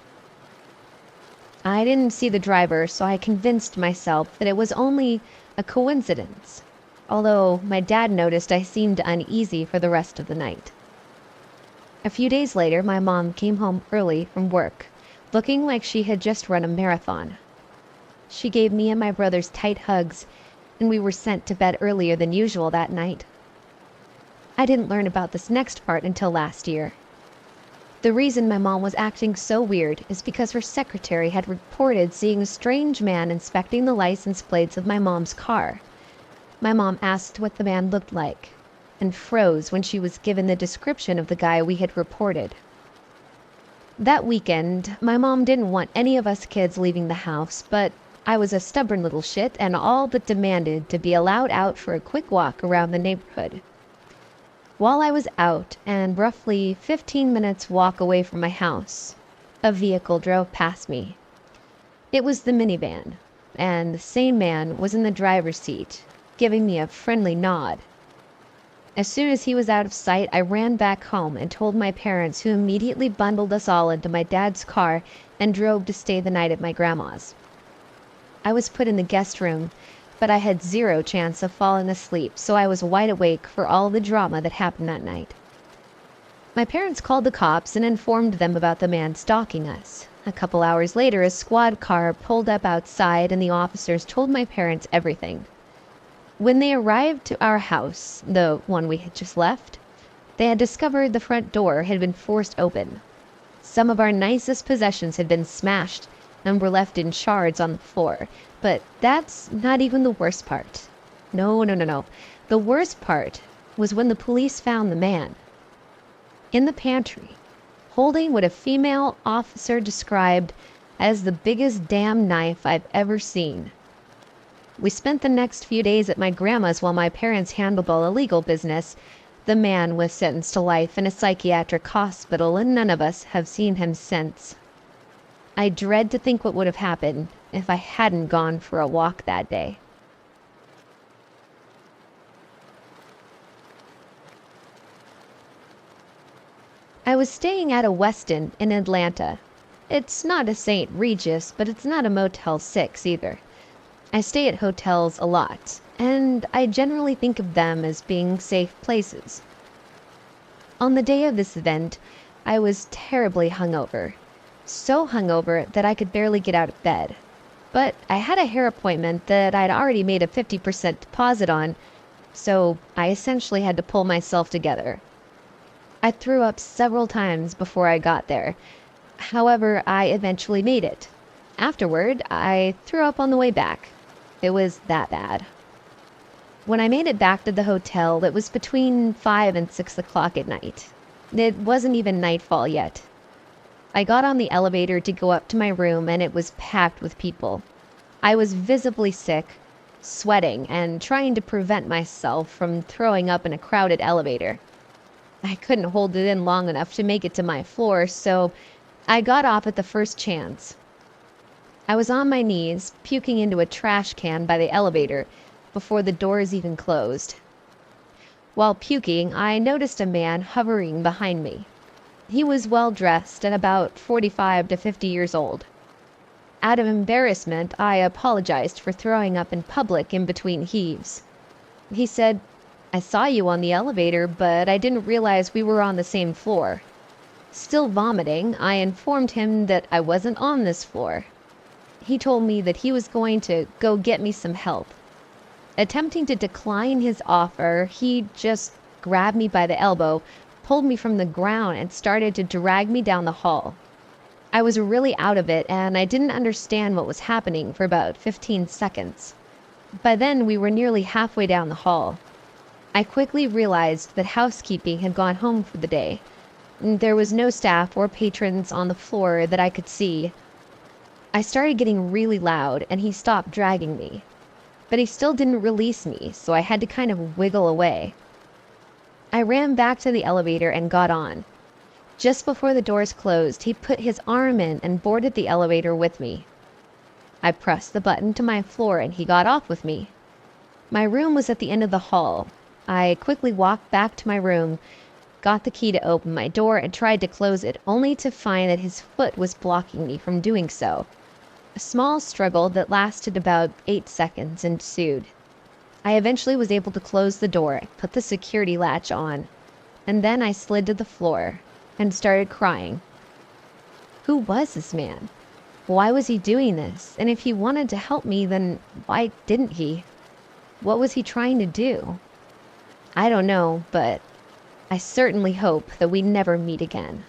I didn't see the driver, so I convinced myself that it was only a coincidence, although my dad noticed I seemed uneasy for the rest of the night. A few days later, my mom came home early from work, looking like she had just run a marathon. She gave me and my brothers tight hugs, and we were sent to bed earlier than usual that night. I didn't learn about this next part until last year. The reason my mom was acting so weird is because her secretary had reported seeing a strange man inspecting the license plates of my mom's car. My mom asked what the man looked like, and froze when she was given the description of the guy we had reported. That weekend, my mom didn't want any of us kids leaving the house, but I was a stubborn little shit and all but demanded to be allowed out for a quick walk around the neighborhood. While I was out and roughly 15 minutes walk away from my house, a vehicle drove past me. It was the minivan, and the same man was in the driver's seat, giving me a friendly nod. As soon as he was out of sight, I ran back home and told my parents, who immediately bundled us all into my dad's car and drove to stay the night at my grandma's. I was put in the guest room, but I had zero chance of falling asleep, so I was wide awake for all the drama that happened that night. My parents called the cops and informed them about the man stalking us. A couple hours later, a squad car pulled up outside and the officers told my parents everything. When they arrived to our house, the one we had just left, they had discovered the front door had been forced open. Some of our nicest possessions had been smashed and were left in shards on the floor. But that's not even the worst part. No. The worst part was when the police found the man in the pantry, holding what a female officer described as the biggest damn knife I've ever seen. We spent the next few days at my grandma's while my parents handled all the legal business. The man was sentenced to life in a psychiatric hospital, and none of us have seen him since. I dread to think what would have happened if I hadn't gone for a walk that day. I was staying at a Westin in Atlanta. It's not a St. Regis, but it's not a Motel 6 either. I stay at hotels a lot, and I generally think of them as being safe places. On the day of this event, I was terribly hungover. So hungover that I could barely get out of bed. But I had a hair appointment that I'd already made a 50% deposit on, so I essentially had to pull myself together. I threw up several times before I got there. However, I eventually made it. Afterward, I threw up on the way back. It was that bad. When I made it back to the hotel, it was between 5 and 6 o'clock at night. It wasn't even nightfall yet. I got on the elevator to go up to my room, and it was packed with people. I was visibly sick, sweating, and trying to prevent myself from throwing up in a crowded elevator. I couldn't hold it in long enough to make it to my floor, so I got off at the first chance. I was on my knees, puking into a trash can by the elevator before the doors even closed. While puking, I noticed a man hovering behind me. He was well dressed and about 45 to 50 years old. Out of embarrassment, I apologized for throwing up in public in between heaves. He said, "I saw you on the elevator, but I didn't realize we were on the same floor." Still vomiting, I informed him that I wasn't on this floor. He told me that he was going to go get me some help. Attempting to decline his offer, he just grabbed me by the elbow, pulled me from the ground, and started to drag me down the hall. I was really out of it, and I didn't understand what was happening for about 15 seconds. By then, we were nearly halfway down the hall. I quickly realized that housekeeping had gone home for the day. There was no staff or patrons on the floor that I could see. I started getting really loud, and he stopped dragging me. But he still didn't release me, so I had to kind of wiggle away. I ran back to the elevator and got on. Just before the doors closed, he put his arm in and boarded the elevator with me. I pressed the button to my floor and he got off with me. My room was at the end of the hall. I quickly walked back to my room, got the key to open my door and tried to close it, only to find that his foot was blocking me from doing so. A small struggle that lasted about 8 seconds ensued. I eventually was able to close the door, put the security latch on, and then I slid to the floor and started crying. Who was this man? Why was he doing this? And if he wanted to help me, then why didn't he? What was he trying to do? I don't know, but I certainly hope that we never meet again.